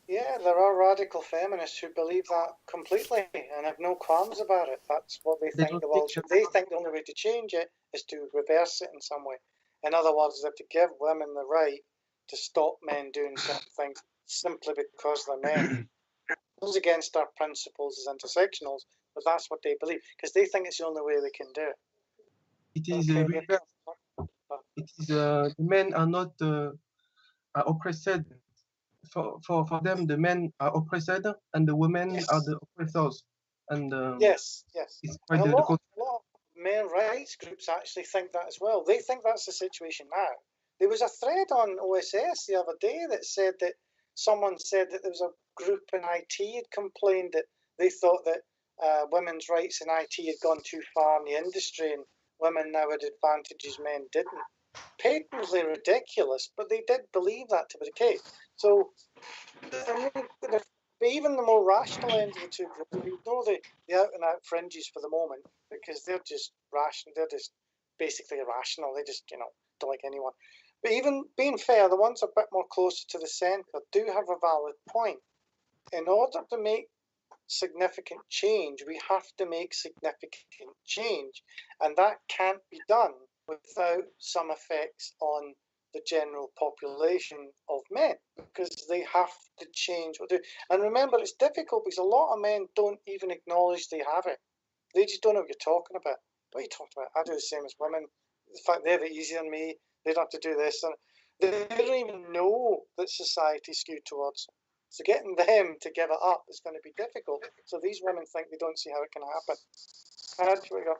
Yeah, there are radical feminists who believe that completely and have no qualms about it. That's what they think the world should. They think the only way to change it is to reverse it in some way. In other words, they have to give women the right to stop men doing certain things simply because they're men. It goes against our principles as intersectionals, but that's what they believe because they think it's the only way they can do it. It is Okay. reverse. It is the men are not are oppressed. For them, the men are oppressed and the women are the oppressors. And yes. it's And quite a the lot of men rights groups actually think that as well. They think that's the situation now. There was a thread on OSS the other day that said that someone said that there was a group in IT had complained that they thought that women's rights in IT had gone too far in the industry and women now had advantages men didn't. Patently ridiculous, but they did believe that to be the case. So, even the more rational end of the two groups, we ignore the out and out fringes for the moment because they're just rational. They're just basically irrational. They just, don't like anyone. But even being fair, the ones a bit more closer to the centre do have a valid point. In order to make significant change, we have to make significant change, and that can't be done without some effects on the general population of men, because they have to change what they do. And remember, it's difficult because a lot of men don't even acknowledge they have it. They just don't know what you're talking about. What are you talking about? I do the same as women. In fact, they have it easier than me. They don't have to do this. And they don't even know that society's skewed towards them. So getting them to give it up is going to be difficult. So these women think they don't see how it can happen. How'd you go?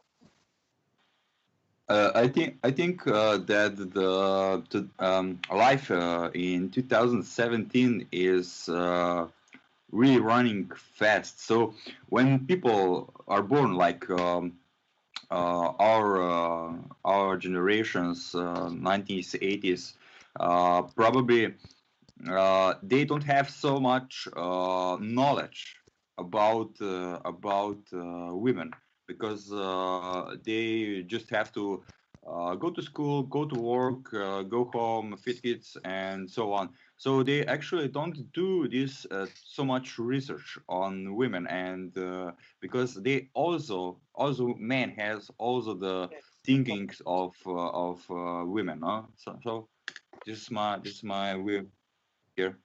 I think that the life in 2017 is really running fast. So when people are born, like our generations, 90s, 80s, probably they don't have so much knowledge about women, because they just have to go to school, go to work, go home, feed kids, and so on. So they actually don't do this so much research on women, and because they also man has also the thinkings of women. So this is my view here.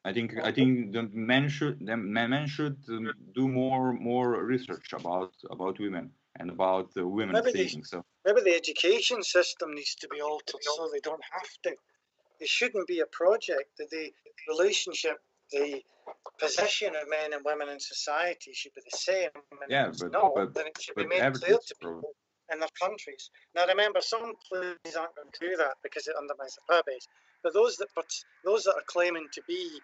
I think the men should do more research about women and about women's thinking. So maybe the education system needs to be altered so they don't have to. It shouldn't be a project. The relationship, the position of men and women in society should be the same. And yeah, if it's not, then it should be made clear to people in their countries. Now, remember, some places aren't going to do that because it undermines the purpose. But those that are claiming to be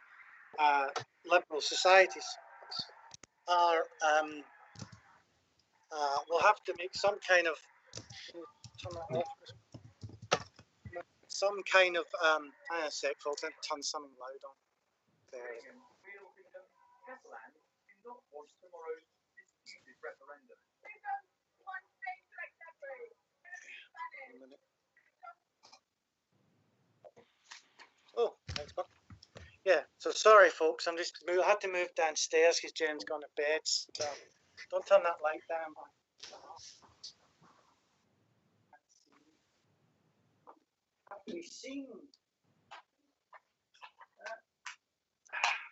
liberal societies are will have to make some kind of hang on a sec, folks. I'll turn something loud on. There. Oh, thanks, Bob. Yeah, so sorry, folks. I had to move downstairs because Jen's gone to bed. So don't turn that light down. Have we seen?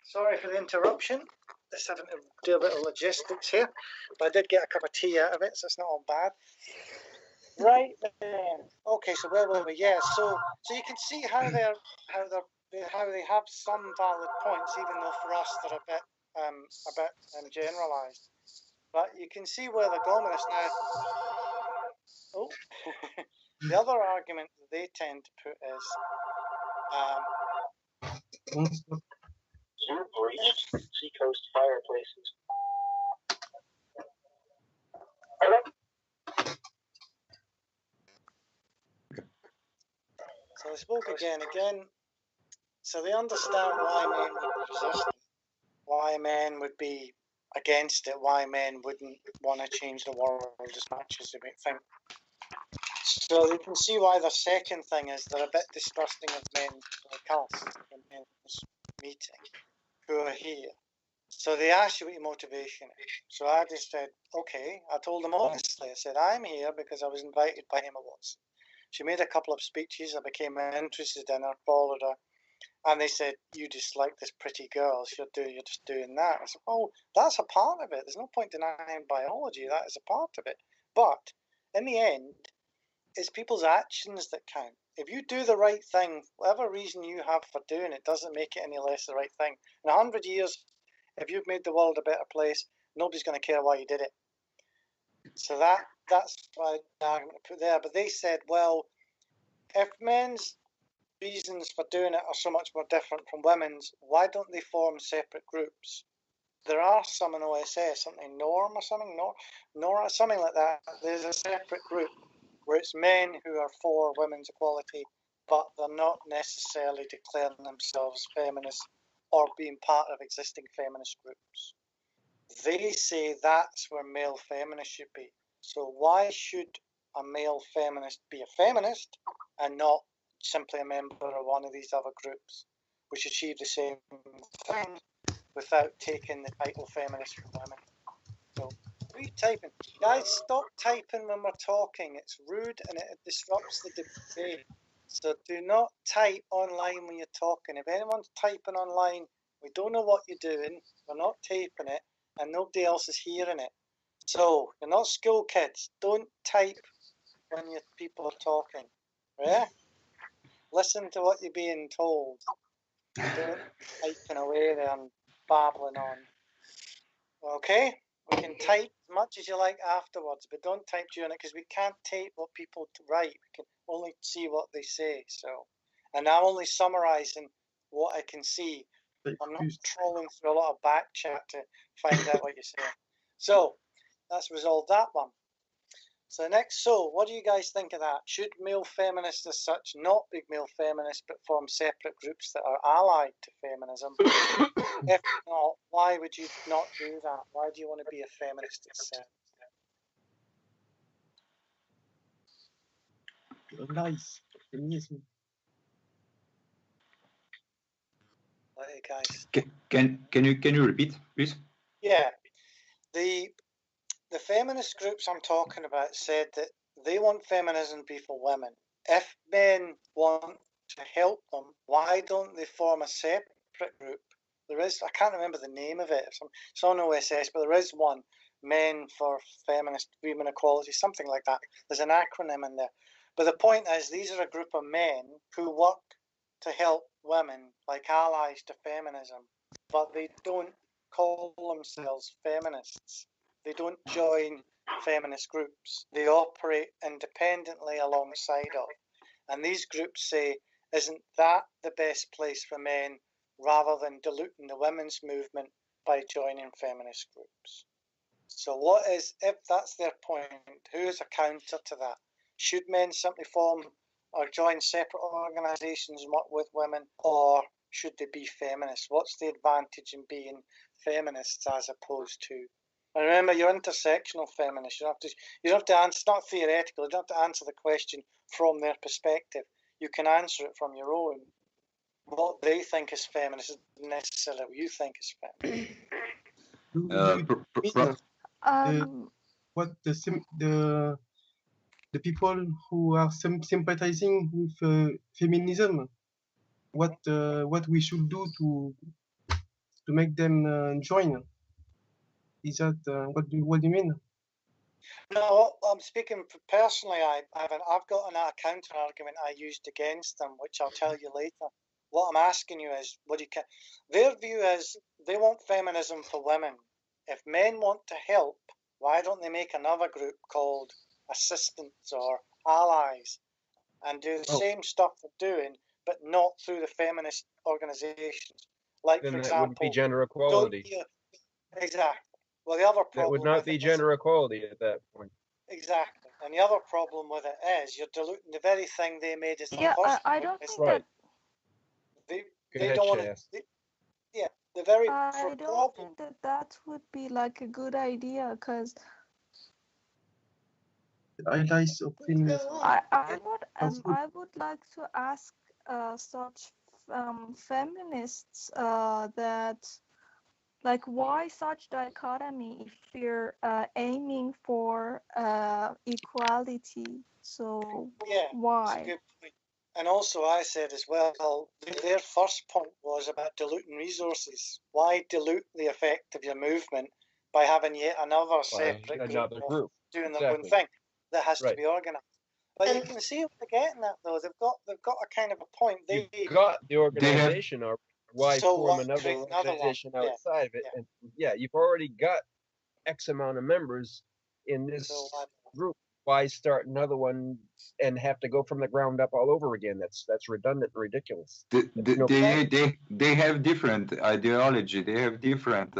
Sorry for the interruption. Just having to do a bit of logistics here, but I did get a cup of tea out of it, so it's not all bad. Right then. Okay, so where were we? Yeah, so you can see how they have some valid points, even though for us they're a bit generalised. But you can see where they're going with this now. Oh, the other argument that they tend to put is seacoast fireplaces. So I spoke again. So they understand why men would be resistant, why men would be against it, why men wouldn't want to change the world as much as they might think. So you can see why the second thing is they're a bit distrusting of men like us in this meeting who are here. So they ask you what your motivation is. So I just said, okay. I told them honestly. I said, I'm here because I was invited by Emma Watson. She made a couple of speeches. I became interested in her, followed her. And they said, you just like this pretty girl. You're just doing that. I said, oh, that's a part of it. There's no point denying biology. That is a part of it. But in the end, it's people's actions that count. If you do the right thing, whatever reason you have for doing it, doesn't make it any less the right thing. In 100 years, if you've made the world a better place, nobody's going to care why you did it. So that's why the argument I put there. But they said, well, if men's reasons for doing it are so much more different from women's, why don't they form separate groups? There are some in OSS, something Norm or something, Nora, something like that. There's a separate group where it's men who are for women's equality, but they're not necessarily declaring themselves feminists or being part of existing feminist groups. They say that's where male feminists should be. So why should a male feminist be a feminist and not simply a member of one of these other groups, which achieve the same thing without taking the title feminist from women? So, what are you typing? Guys, stop typing when we're talking. It's rude and it disrupts the debate. So do not type online when you're talking. If anyone's typing online, we don't know what you're doing. We're not taping it, and nobody else is hearing it. So you're not school kids. Don't type when your people are talking. Yeah? Listen to what you're being told. Don't typing away there and babbling on. Okay? We can type as much as you like afterwards, but don't type during it because we can't tape what people write. We can only see what they say. So, and I'm only summarising what I can see. I'm not trolling through a lot of back chat to find out what you're saying. So that's resolved that one. So next, so what do you guys think of that? Should male feminists as such not be male feminists but form separate groups that are allied to feminism? If not, why would you not do that? Why do you want to be a feminist itself? Nice. Feminism. Hey guys. Can you repeat, please? Yeah, the feminist groups I'm talking about said that they want feminism to be for women. If men want to help them, why don't they form a separate group? There is, I can't remember the name of it. It's on OSS, but there is one, Men for Feminist Women Equality, something like that. There's an acronym in there. But the point is, these are a group of men who work to help women, like allies to feminism, but they don't call themselves feminists. They don't join feminist groups. They operate independently alongside of. And these groups say, isn't that the best place for men rather than diluting the women's movement by joining feminist groups? So what is, if that's their point, who is a counter to that? Should men simply form or join separate organisations and work with women, or should they be feminists? What's the advantage in being feminists as opposed to? And remember, you're intersectional feminists. You don't have to answer. It's not theoretical. You don't have to answer the question from their perspective. You can answer it from your own. What they think is feminist isn't necessarily what you think is feminist. What the people who are sympathizing with feminism, what we should do to make them join? Is that what do you mean? No, I'm speaking personally. I've got a counter argument I used against them, which I'll tell you later. What I'm asking you is, their view is they want feminism for women. If men want to help, why don't they make another group called assistants or allies and do the same stuff they're doing, but not through the feminist organizations? Like, Then for that example, wouldn't be gender equality. Exactly. Well, the other problem That would not with be it gender equality at that point. Exactly. And the other problem with it is you're diluting the very thing they made as the first I point. don't think Right. They ahead, don't want Chas. to. Yeah, the very I don't problem. think that would be like a good idea, because Allies of feminism. I would like to ask such feminists that, like, why such dichotomy if we're aiming for equality? So Yeah, why? it's a good point. And also, I said as well, their first point was about diluting resources. Why dilute the effect of your movement by having yet another separate another group group doing their own thing that has to be organised? But And- you can see what they're getting at, though. They've got a kind of a point. You've got the organization already. Why So form what, another create another one? organization Yeah, outside of it? yeah. And you've already got X amount of members in this So group. why start another one and have to go from the ground up all over again? That's redundant and ridiculous. No They have different ideology. They have different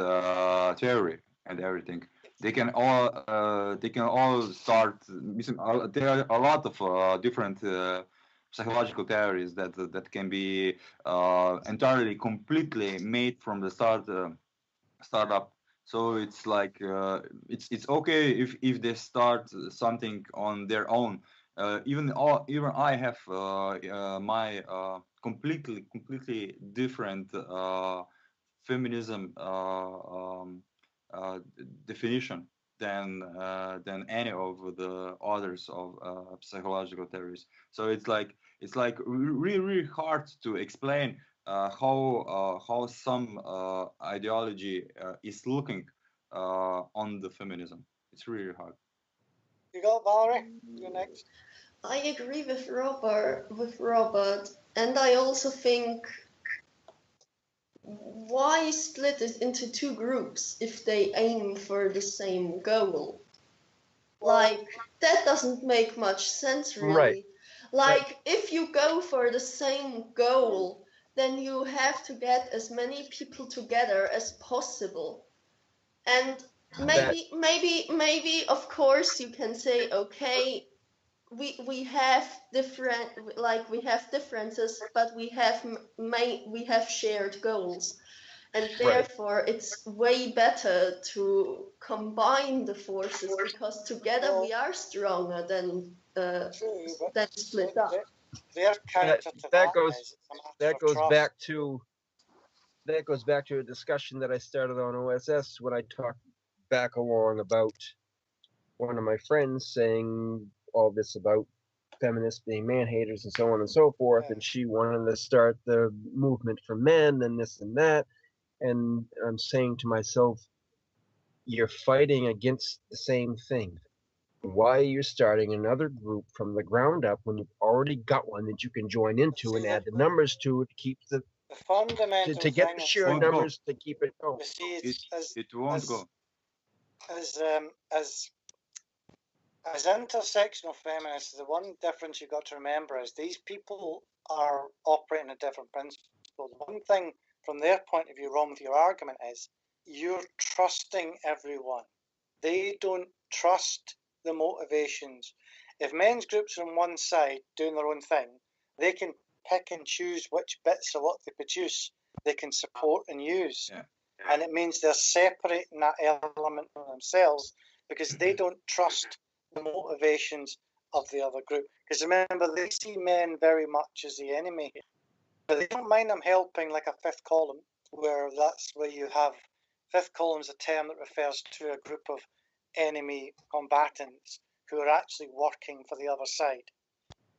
theory and everything. They can all start. There are a lot of different psychological theories that can be entirely completely made from the startup. So it's like it's okay if they start something on their own. Even I have my completely different feminism definition than any of the others of psychological theories. So it's like really hard to explain how some ideology is looking on the feminism. It's really hard. You got Valerie? You're next. I agree with Robert, and I also think, why split it into two groups if they aim for the same goal? Like, that doesn't make much sense, really. Right. Like, if you go for the same goal, then you have to get as many people together as possible. And maybe, of course, you can say, okay, we have differences, but we have shared goals, and therefore it's way better to combine the forces, because together we are stronger than True, but split up. their counter to that is it's a matter that of goes trust. back to a discussion that I started on OSS when I talked back along about one of my friends saying all this about feminists being man haters and so on and so forth, and she wanted to start the movement for men and this and that. And I'm saying to myself, you're fighting against the same thing. Why are you starting another group from the ground up when you've already got one that you can join into and add the numbers to to keep the fundamental to get the sheer numbers to keep it going? You see, it won't go. As intersectional feminists, the one difference you've got to remember is these people are operating a different principle. One thing from their point of view wrong with your argument is you're trusting everyone. They don't trust the motivations. If men's groups are on one side doing their own thing, they can pick and choose which bits of what they produce they can support and use. Yeah. And it means they're separating that element from themselves because they don't trust the motivations of the other group. Because remember, they see men very much as the enemy. But they don't mind them helping, like a fifth column, where that's where you have fifth column is a term that refers to a group of enemy combatants who are actually working for the other side.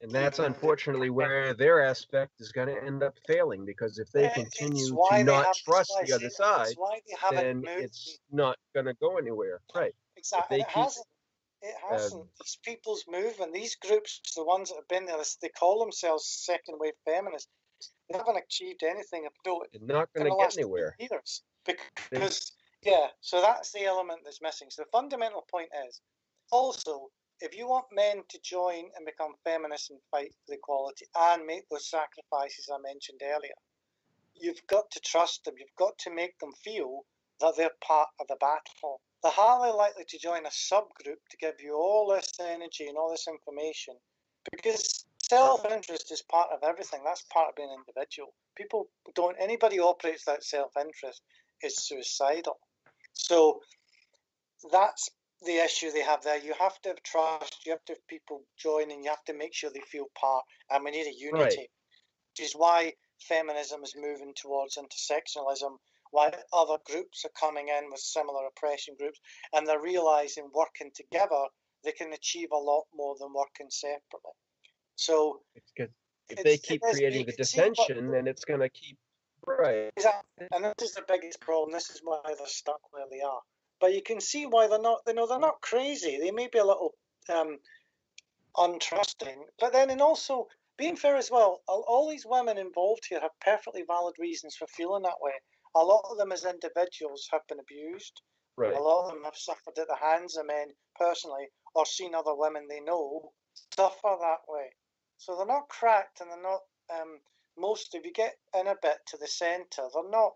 And that's unfortunately where their aspect is going to end up failing, because if they continue to not trust the other side, then it's not going to go anywhere. Right. Exactly. It hasn't. These people's movement, these groups, the ones that have been there, they call themselves second wave feminists. They haven't achieved anything about it. They're not going to get anywhere. Years. Because, so that's the element that's missing. So the fundamental point is, also, if you want men to join and become feminists and fight for equality and make those sacrifices I mentioned earlier, you've got to trust them. You've got to make them feel that they're part of the battle. They're hardly likely to join a subgroup to give you all this energy and all this information, because self-interest is part of everything. That's part of being an individual. Anybody who operates that self-interest is suicidal. So that's the issue they have there. You have to have trust, you have to have people joining, you have to make sure they feel part, and we need a unity. Which is why feminism is moving towards intersectionalism, why other groups are coming in with similar oppression groups, and they're realizing working together they can achieve a lot more than working separately. So if they keep creating the dissension, then it's going to keep exactly. And this is the biggest problem. This is why they're stuck where they are. But you can see why they're not. They're not crazy. They may be a little untrusting, but then, and also being fair as well, all these women involved here have perfectly valid reasons for feeling that way. A lot of them as individuals have been abused. Right. A lot of them have suffered at the hands of men personally, or seen other women they know suffer that way. So they're not cracked, and they're not. Most, if you get in a bit to the centre, they're not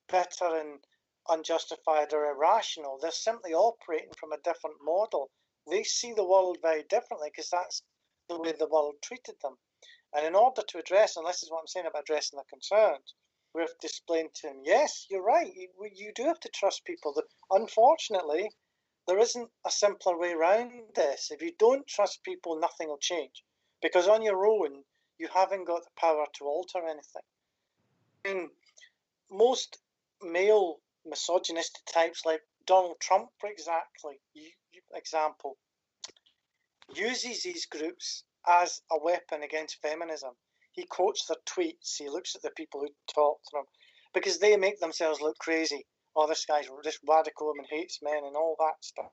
bitter and unjustified or irrational. They're simply operating from a different model. They see the world very differently because that's the way the world treated them. And in order to address, and this is what I'm saying about addressing their concerns, we have to explain to them, yes, you're right, you do have to trust people. Unfortunately, there isn't a simpler way around this. If you don't trust people, nothing will change. Because on your own, you haven't got the power to alter anything. I mean, most male misogynistic types, like Donald Trump, for example, uses these groups as a weapon against feminism. He quotes their tweets, he looks at the people who talk to them, because they make themselves look crazy. Oh, this radical woman hates men and all that stuff.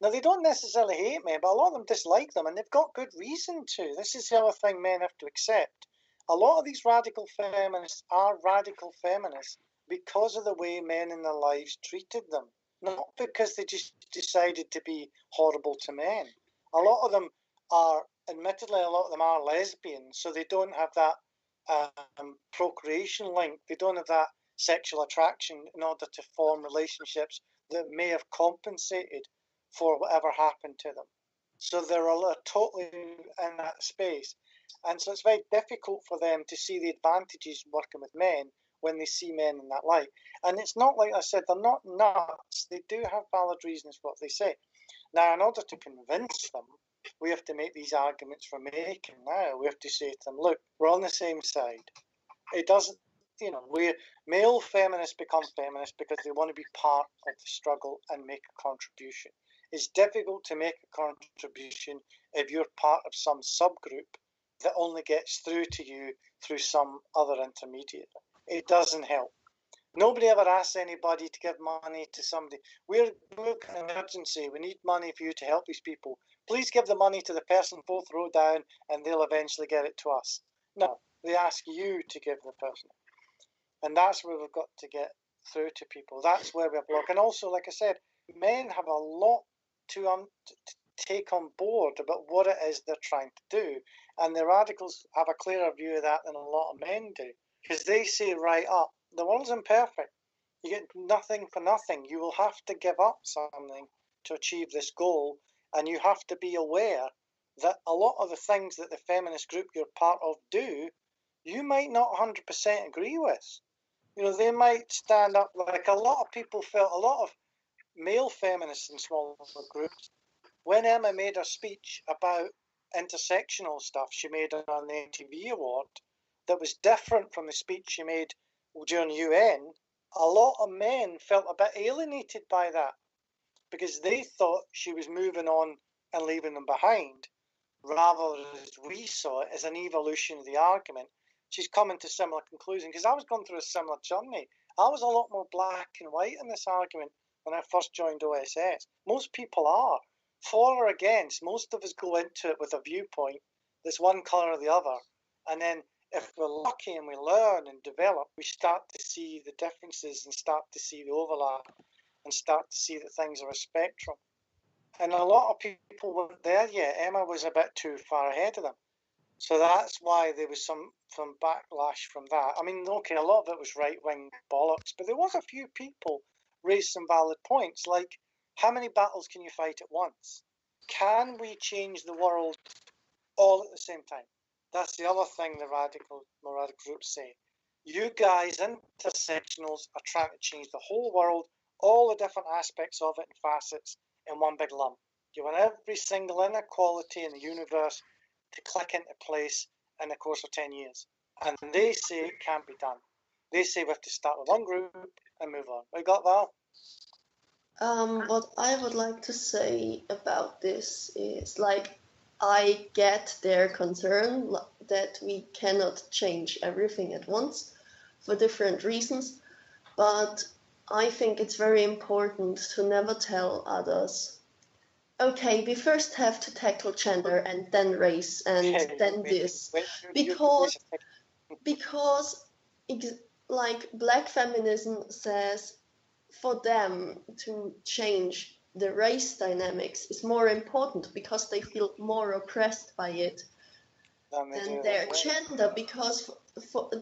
Now, they don't necessarily hate men, but a lot of them dislike them, and they've got good reason to. This is the other thing men have to accept. A lot of these radical feminists are radical feminists because of the way men in their lives treated them, not because they just decided to be horrible to men. A lot of them are, admittedly, a lot of them are lesbians, so they don't have that procreation link. They don't have that sexual attraction in order to form relationships that may have compensated for whatever happened to them. So they're totally in that space. And so it's very difficult for them to see the advantages working with men when they see men in that light. And it's not like I said, they're not nuts. They do have valid reasons for what they say. Now, in order to convince them, we have to make these arguments we're making now. We have to say to them, look, we're on the same side. It doesn't, male feminists become feminists because they want to be part of the struggle and make a contribution. It's difficult to make a contribution if you're part of some subgroup that only gets through to you through some other intermediate. It doesn't help. Nobody ever asks anybody to give money to somebody. We're in an emergency. We need money for you to help these people. Please give the money to the person 4th row down and they'll eventually get it to us. No, they ask you to give the person. And that's where we've got to get through to people. That's where we're blocked. And also, like I said, men have a lot to take on board about what it is they're trying to do. And the radicals have a clearer view of that than a lot of men do. Because they say right up, the world's imperfect. You get nothing for nothing. You will have to give up something to achieve this goal. And you have to be aware that a lot of the things that the feminist group you're part of do, you might not 100% agree with. They might stand up, like a lot of people felt, a lot of male feminists in smaller groups, when Emma made her speech about intersectional stuff she made on the MTV award, that was different from the speech she made during UN, a lot of men felt a bit alienated by that because they thought she was moving on and leaving them behind, rather as we saw it as an evolution of the argument. She's coming to similar conclusion because I was going through a similar journey. I was a lot more black and white in this argument when I first joined OSS. Most people are. For or against, most of us go into it with a viewpoint that's one colour or the other. And then if we're lucky and we learn and develop, we start to see the differences and start to see the overlap and start to see that things are a spectrum. And a lot of people weren't there yet. Emma was a bit too far ahead of them. So that's why there was some backlash from that. I mean, okay, a lot of it was right-wing bollocks, but there was a few people raised some valid points, like how many battles can you fight at once? Can we change the world all at the same time? That's the other thing the radical groups say. You guys, intersectionals, are trying to change the whole world, all the different aspects of it and facets in one big lump. You want every single inequality in the universe to click into place in the course of 10 years. And they say it can't be done. They say we have to start with one group and move on. We got Val? What I would like to say about this is, like, I get their concern that we cannot change everything at once for different reasons, but I think it's very important to never tell others, okay, we first have to tackle gender and then race and then this, because like black feminism says for them to change the race dynamics is more important because they feel more oppressed by it than their gender, because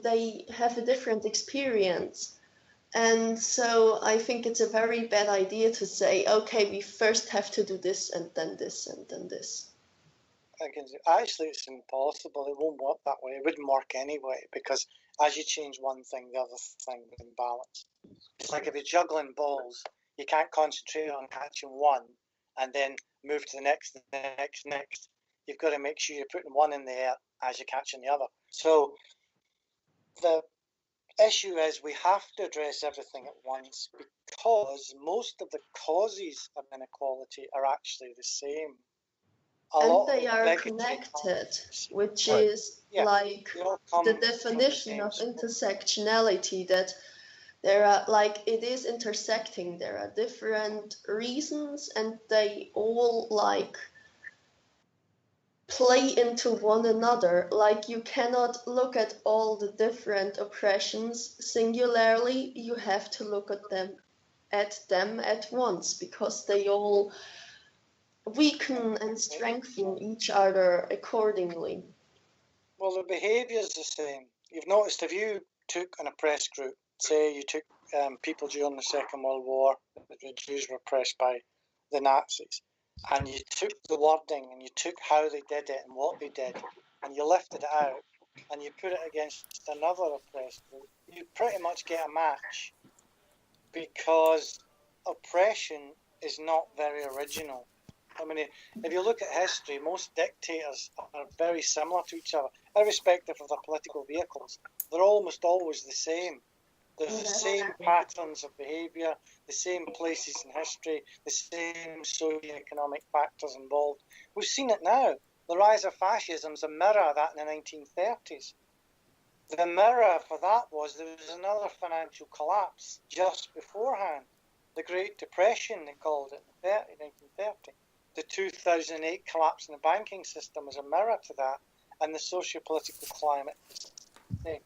they have a different experience. And so I think it's a very bad idea to say, okay, we first have to do this and then this and then this. Actually, it's impossible. It won't work that way. It wouldn't work anyway, because as you change one thing, the other thing is in balance. It's like if you're juggling balls, you can't concentrate on catching one and then move to the next. You've got to make sure you're putting one in the air as you're catching the other. So the issue is we have to address everything at once, because most of the causes of inequality are actually the same. And they are connected, which is like the definition of intersectionality, that there are, like, it is intersecting. There are different reasons and they all like play into one another. Like, you cannot look at all the different oppressions singularly. You have to look at them at once, because they all weaken and strengthen each other accordingly. Well, the behaviour is the same. You've noticed, if you took an oppressed group, say you took people during the Second World War, the Jews were oppressed by the Nazis, and you took the wording and you took how they did it and what they did, and you lifted it out and you put it against another oppressed group, you pretty much get a match, because oppression is not very original. I mean, if you look at history, most dictators are very similar to each other, irrespective of their political vehicles. They're almost always the same. There's the same patterns of behaviour, the same places in history, the same socio-economic factors involved. We've seen it now. The rise of fascism is a mirror of that in the 1930s. The mirror for that was there was another financial collapse just beforehand. The Great Depression, they called it, in 1930. The 2008 collapse in the banking system was a mirror to that, and the socio-political climate is the same.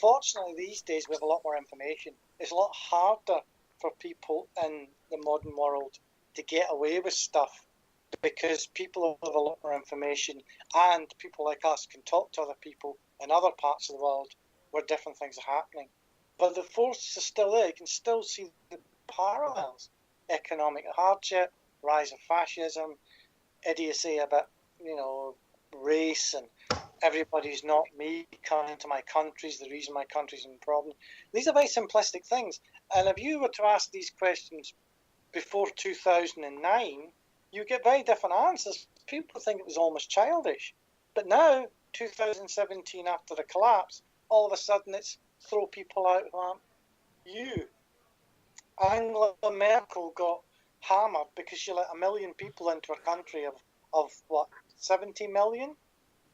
Fortunately, these days we have a lot more information. It's a lot harder for people in the modern world to get away with stuff, because people have a lot more information, and people like us can talk to other people in other parts of the world where different things are happening. But the forces are still there. You can still see the parallels. Economic hardship, rise of fascism, idiocy about, race, and everybody's not me coming into my country's the reason my country's in problem. These are very simplistic things. And if you were to ask these questions before 2009, you get very different answers. People think it was almost childish. But now, 2017, after the collapse, all of a sudden it's throw people out who aren't you. Angela Merkel got hammered because she let 1 million people into her country of what, 70 million?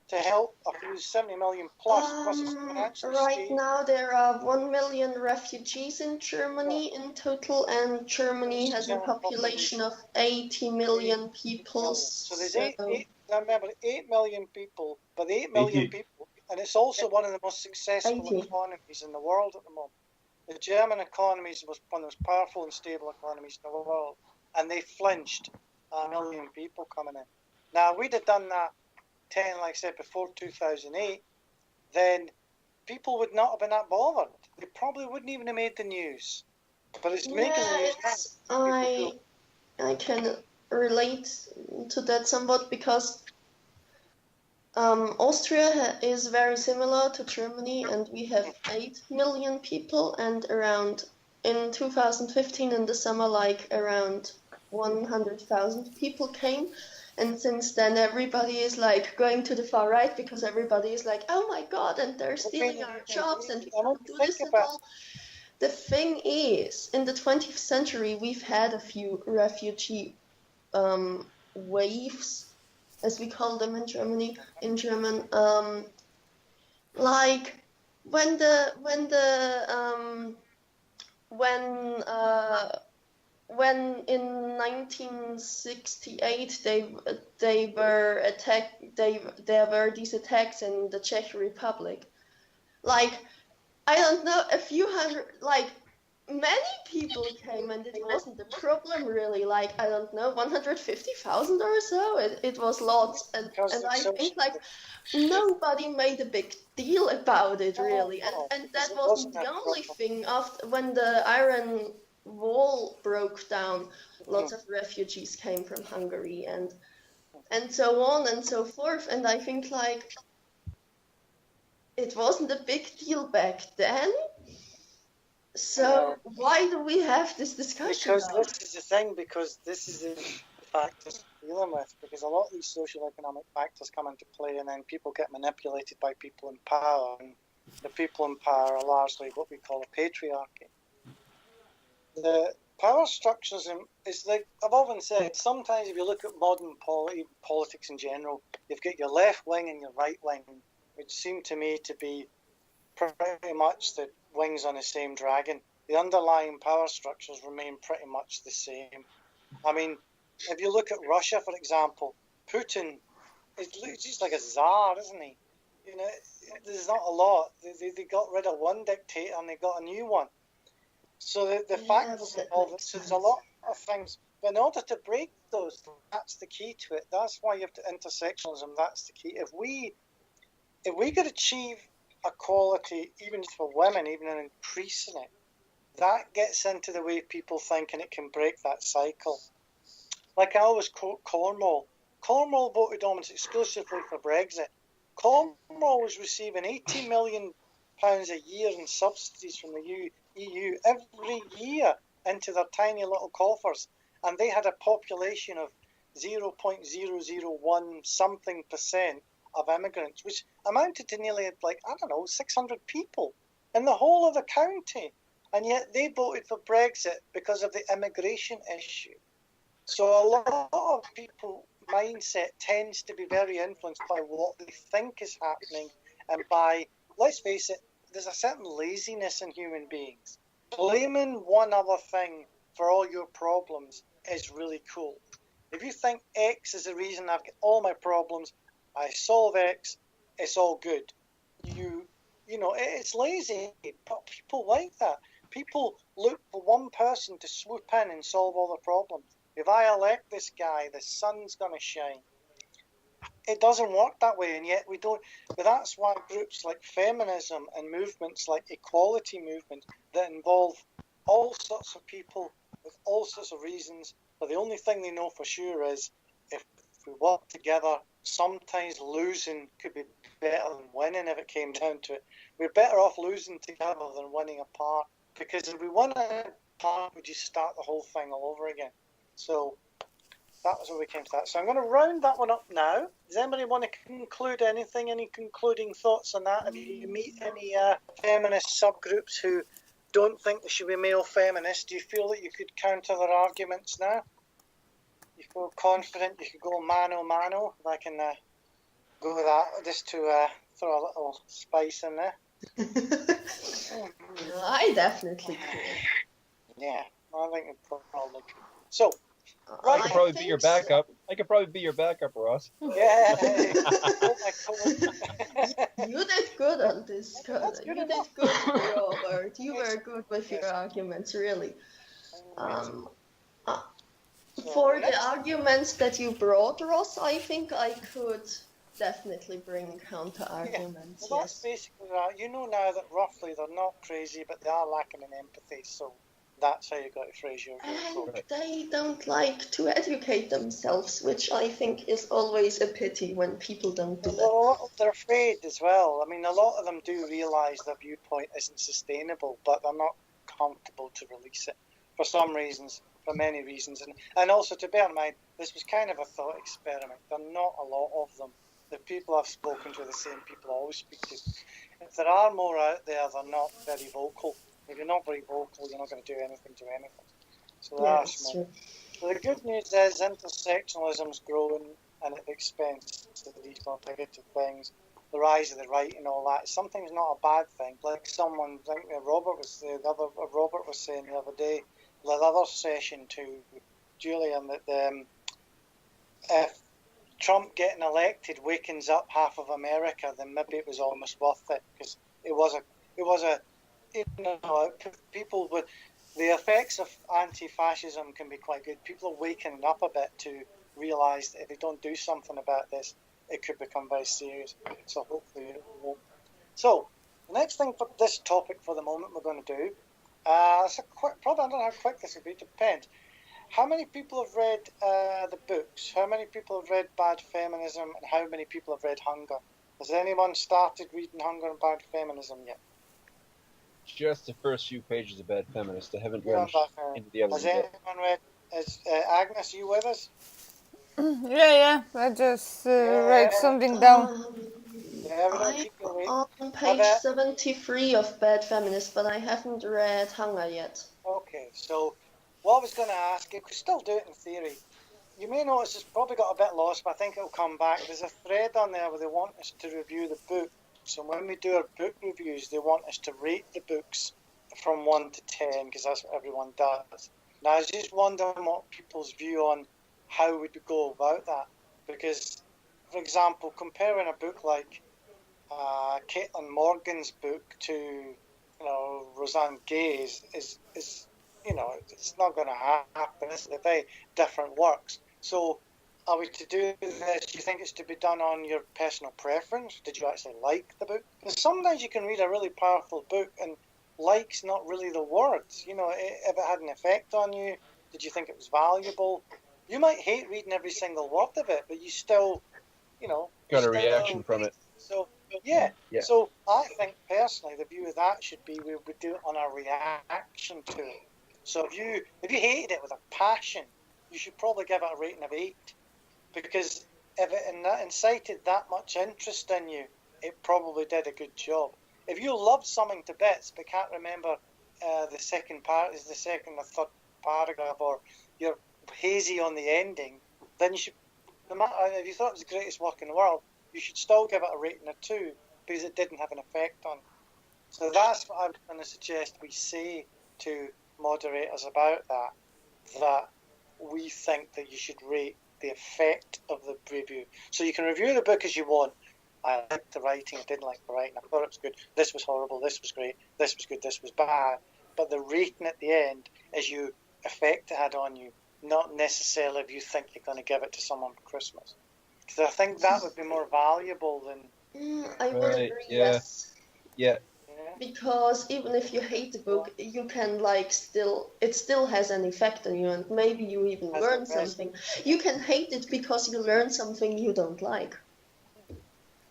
To help, it was 70 million plus its financial right state. now there are 1 million refugees in Germany in total, and Germany has a population of 80 million people. So there's remember 8 million people, but the 8 million people, and it's also one of the most successful economies in the world at the moment. The German economy is one of the most powerful and stable economies in the world, and they flinched 1 million people coming in. Now, we'd have done that 10, like I said, before 2008, then people would not have been that bothered. They probably wouldn't even have made the news. But it's making the news now. I can relate to that somewhat, because Austria is very similar to Germany, and we have 8 million people, and around in 2015 in the summer, like around 100,000 people came. And since then, everybody is like going to the far right, because everybody is like, oh my God, and they're stealing our jobs, and we can't do this and all. The thing is, in the 20th century, we've had a few refugee waves, as we call them in Germany, in German. Like when in 1968 they were attacked, there were these attacks in the Czech Republic. Like, I don't know, a few hundred, like many people came, and it wasn't a problem really. Like, I don't know, 150,000 or so. It was lots, and I think like nobody made a big deal about it really, and that wasn't the only thing. After when the Iron Wall broke down, lots of refugees came from Hungary and so on and so forth, and I think like it wasn't a big deal back then. So why do we have this discussion Because now? this is the thing, because this is the factors we're dealing with, because a lot of these social economic factors come into play, and then people get manipulated by people in power, and the people in power are largely what we call a patriarchy. The power structures, it's like I've often said, sometimes if you look at modern politics in general, you've got your left wing and your right wing, which seem to me to be pretty much the wings on the same dragon. The underlying power structures remain pretty much the same. I mean, if you look at Russia, for example, Putin is just like a czar, isn't he? You know, there's not a lot. They got rid of one dictator and they got a new one. So the factors involved, so there's a lot of things. But in order to break those, that's the key to it. That's why you have to intersectionalism. That's the key. If we could achieve equality, even for women, even in increasing it, that gets into the way people think, and it can break that cycle. Like I always quote Cornwall. Cornwall voted almost exclusively for Brexit. Cornwall was receiving £80 million a year in subsidies from the EU every year into their tiny little coffers, and they had a population of 0.001 something percent of immigrants, which amounted to nearly, like, I don't know, 600 people in the whole of the county. And yet they voted for Brexit because of the immigration issue. So a lot of people's mindset tends to be very influenced by what they think is happening, and by, let's face it, there's a certain laziness in human beings. Blaming one other thing for all your problems is really cool. If you think X is the reason I've got all my problems, I solve X, it's all good. You know, it's lazy, but people like that. People look for one person to swoop in and solve all the problems. If I elect this guy, the sun's going to shine. It doesn't work that way, and yet we don't. But that's why groups like feminism and movements like equality movements that involve all sorts of people with all sorts of reasons, but the only thing they know for sure is if we work together, sometimes losing could be better than winning if it came down to it. We're better off losing together than winning apart, because if we won apart, we just start the whole thing all over again. So that was where we came to that. So I'm going to round that one up now. Does anybody want to conclude anything? Any concluding thoughts on that? Have you meet any feminist subgroups who don't think there should be male feminists? Do you feel that you could counter their arguments now? You feel confident you could go mano mano? If I can go with that, just to throw a little spice in there. I definitely could. Yeah, I think it probably could. So, I could probably be your backup. I could probably be your backup, Ross. Yeah. You did good on this. You did good, Robert. You were good with your arguments, really. For the arguments that you brought, Ross, I think I could definitely bring counter arguments. Well, that's basically right. You know now that roughly they're not crazy, but they are lacking in empathy. So that's how you got to phrase your approach. They don't like to educate themselves, which I think is always a pity when people don't do that. Well, they're afraid as well. I mean, a lot of them do realise their viewpoint isn't sustainable, but they're not comfortable to release it for some reasons, for many reasons. And also to bear in mind, this was kind of a thought experiment. There are not a lot of them. The people I've spoken to are the same people I always speak to. If there are more out there, they're not very vocal. If you're not very vocal, you're not going to do anything to anything. So that's small. So the good news is intersectionalism's growing, and at the expense of these more negative things, the rise of the right and all that, is sometimes not a bad thing. Like someone, I think Robert was saying the other day, the other session to Julian, that if Trump getting elected wakens up half of America, then maybe it was almost worth it, because it was a you know, people would, the effects of anti-fascism can be quite good. People are waking up a bit to realise that if they don't do something about this, it could become very serious. So hopefully it won't. So the next thing for this topic for the moment we're going to do, it's a quick, probably I don't know how quick this will be, it depends. How many people have read the books? How many people have read Bad Feminism, and how many people have read Hunger? Has anyone started reading Hunger and Bad Feminism yet? Just the first few pages of Bad Feminist. I haven't You're read on Bad Feminism. into the others Has yet. anyone read? Is Agnes, you with us? Yeah. I just write something down. Yeah, we don't I'm keep you waiting. on page 73 of Bad Feminist, but I haven't read Hunger yet. Okay, so what I was going to ask, you could still do it in theory. You may notice it's probably got a bit lost, but I think it'll come back. There's a thread on there where they want us to review the book. So when we do our book reviews, they want us to rate the books from 1 to 10, because that's what everyone does. Now, I was just wondering what people's view on how would we go about that. Because, for example, comparing a book like Caitlin Morgan's book to, Roseanne Gay's is it's not going to happen. It's very different works. So, are we to do this? Do you think it's to be done on your personal preference? Did you actually like the book? Because sometimes you can read a really powerful book and like's not really the words. If it had an effect on you, did you think it was valuable? You might hate reading every single word of it, but you still, Got a reaction from it. So yeah. Yeah. So I think personally the view of that should be we would do it on our reaction to it. So if you hated it with a passion, you should probably give it a rating of 8, because if it incited that much interest in you, it probably did a good job. If you loved something to bits but can't remember the second part is the second or third paragraph, or you're hazy on the ending, then you should, no matter if you thought it was the greatest work in the world, you should still give it a rating of 2 because it didn't have an effect on you. So that's what I'm going to suggest we say to moderators about that we think that you should rate the effect of the review. So you can review the book as you want. I liked the writing, I didn't like the writing, I thought it was good, this was horrible, this was great, this was good, this was bad. But the rating at the end is you effect it had on you, not necessarily if you think you're going to give it to someone for Christmas. Because I think that would be more valuable than... I would agree, yeah. yes. Yeah. Because even if you hate the book, you can it still has an effect on you, and maybe you even learn something. You can hate it because you learn something you don't like.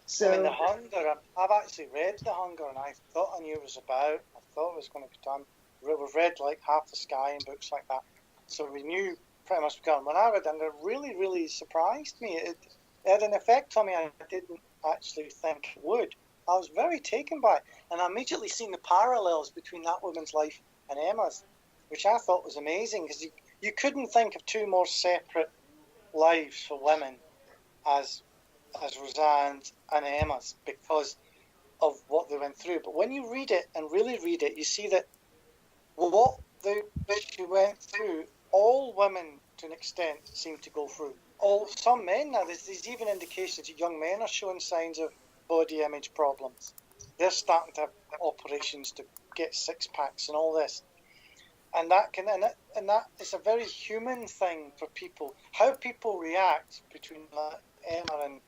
So I mean, The Hunger, I've actually read The Hunger, and I thought I knew it was about. I thought it was going to be done. We've read like Half the Sky and books like that, so we knew pretty much begun. When I read it, and it really, really surprised me. It had an effect on me I didn't actually think it would. I was very taken by it, and I immediately seen the parallels between that woman's life and Emma's, which I thought was amazing, because you couldn't think of two more separate lives for women as Roseanne's and Emma's, because of what they went through. But when you read it and really read it, you see that what she went through, all women to an extent seem to go through. Some men now, there's even indications that young men are showing signs of body image problems. They're starting to have operations to get six packs and all this. And that is a very human thing for people. How people react between Emma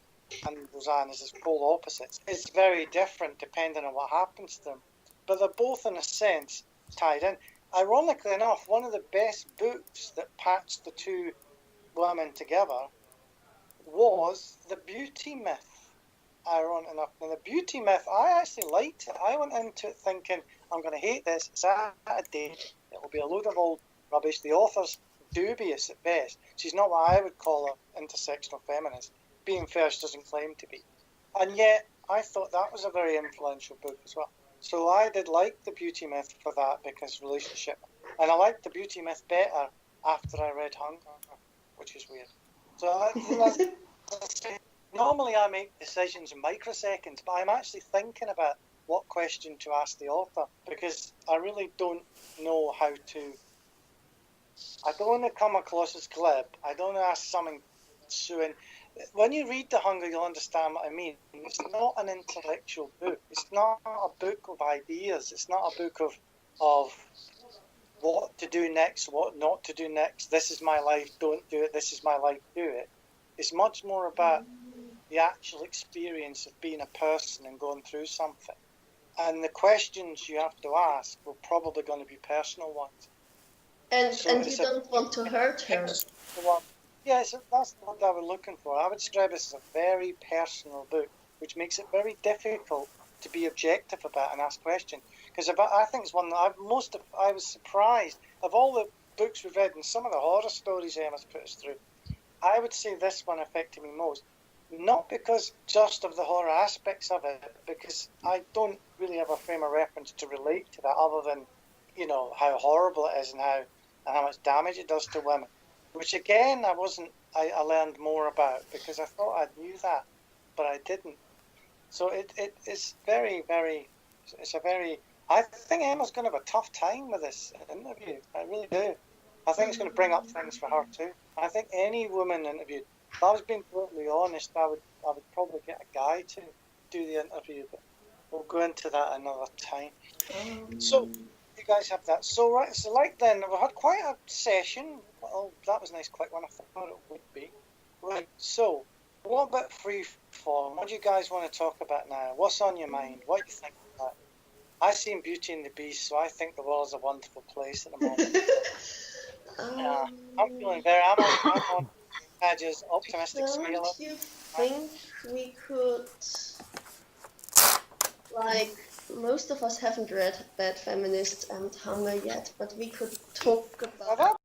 and Roseanne is polar opposites. It's very different depending on what happens to them. But they're both, in a sense, tied in. Ironically enough, one of the best books that patched the two women together was The Beauty Myth. Ironic enough. Now, The Beauty Myth, I actually liked it. I went into it thinking, I'm going to hate this. It's out of date. It will be a load of old rubbish. The author's dubious at best. She's not what I would call an intersectional feminist. Being fair, she doesn't claim to be. And yet, I thought that was a very influential book as well. So I did like The Beauty Myth for that, because relationship. And I liked The Beauty Myth better after I read Hunger, which is weird. So normally I make decisions in microseconds, but I'm actually thinking about what question to ask the author, because I really don't know how to... I don't want to come across as glib. I don't want to ask something soon. When you read The Hunger, you'll understand what I mean. It's not an intellectual book. It's not a book of ideas. It's not a book of what to do next, what not to do next. This is my life, don't do it. This is my life, do it. It's much more about the actual experience of being a person and going through something. And the questions you have to ask were probably going to be personal ones. And So and it's you don't want to hurt her. Yeah, so that's what I was looking for. I would describe this as a very personal book, which makes it very difficult to be objective about and ask questions. Because I think it's one that I was surprised of all the books we've read and some of the horror stories Emma's put us through. I would say this one affected me most, not because just of the horror aspects of it, because I don't really have a frame of reference to relate to that other than, you know, how horrible it is and how much damage it does to women. Which again, I learned more about because I thought I knew that, but I didn't. So it's very, very, it's a very, I think Emma's going to have a tough time with this interview. I really do. I think it's going to bring up things for her too. I think any woman interviewed, if I was being totally honest, I would probably get a guy to do the interview, but we'll go into that another time. So you guys have that. So right, so like then we had quite a session. Well, that was a nice quick one. I thought it would be. Right. So what about free form? What do you guys want to talk about now? What's on your mind? What do you think about? I've seen Beauty and the Beast, so I think the world's a wonderful place at the moment. I'm feeling very. I'm on Badger's optimistic scale. Don't you think we could, like, most of us haven't read Bad Feminist and Hunger yet, but we could talk about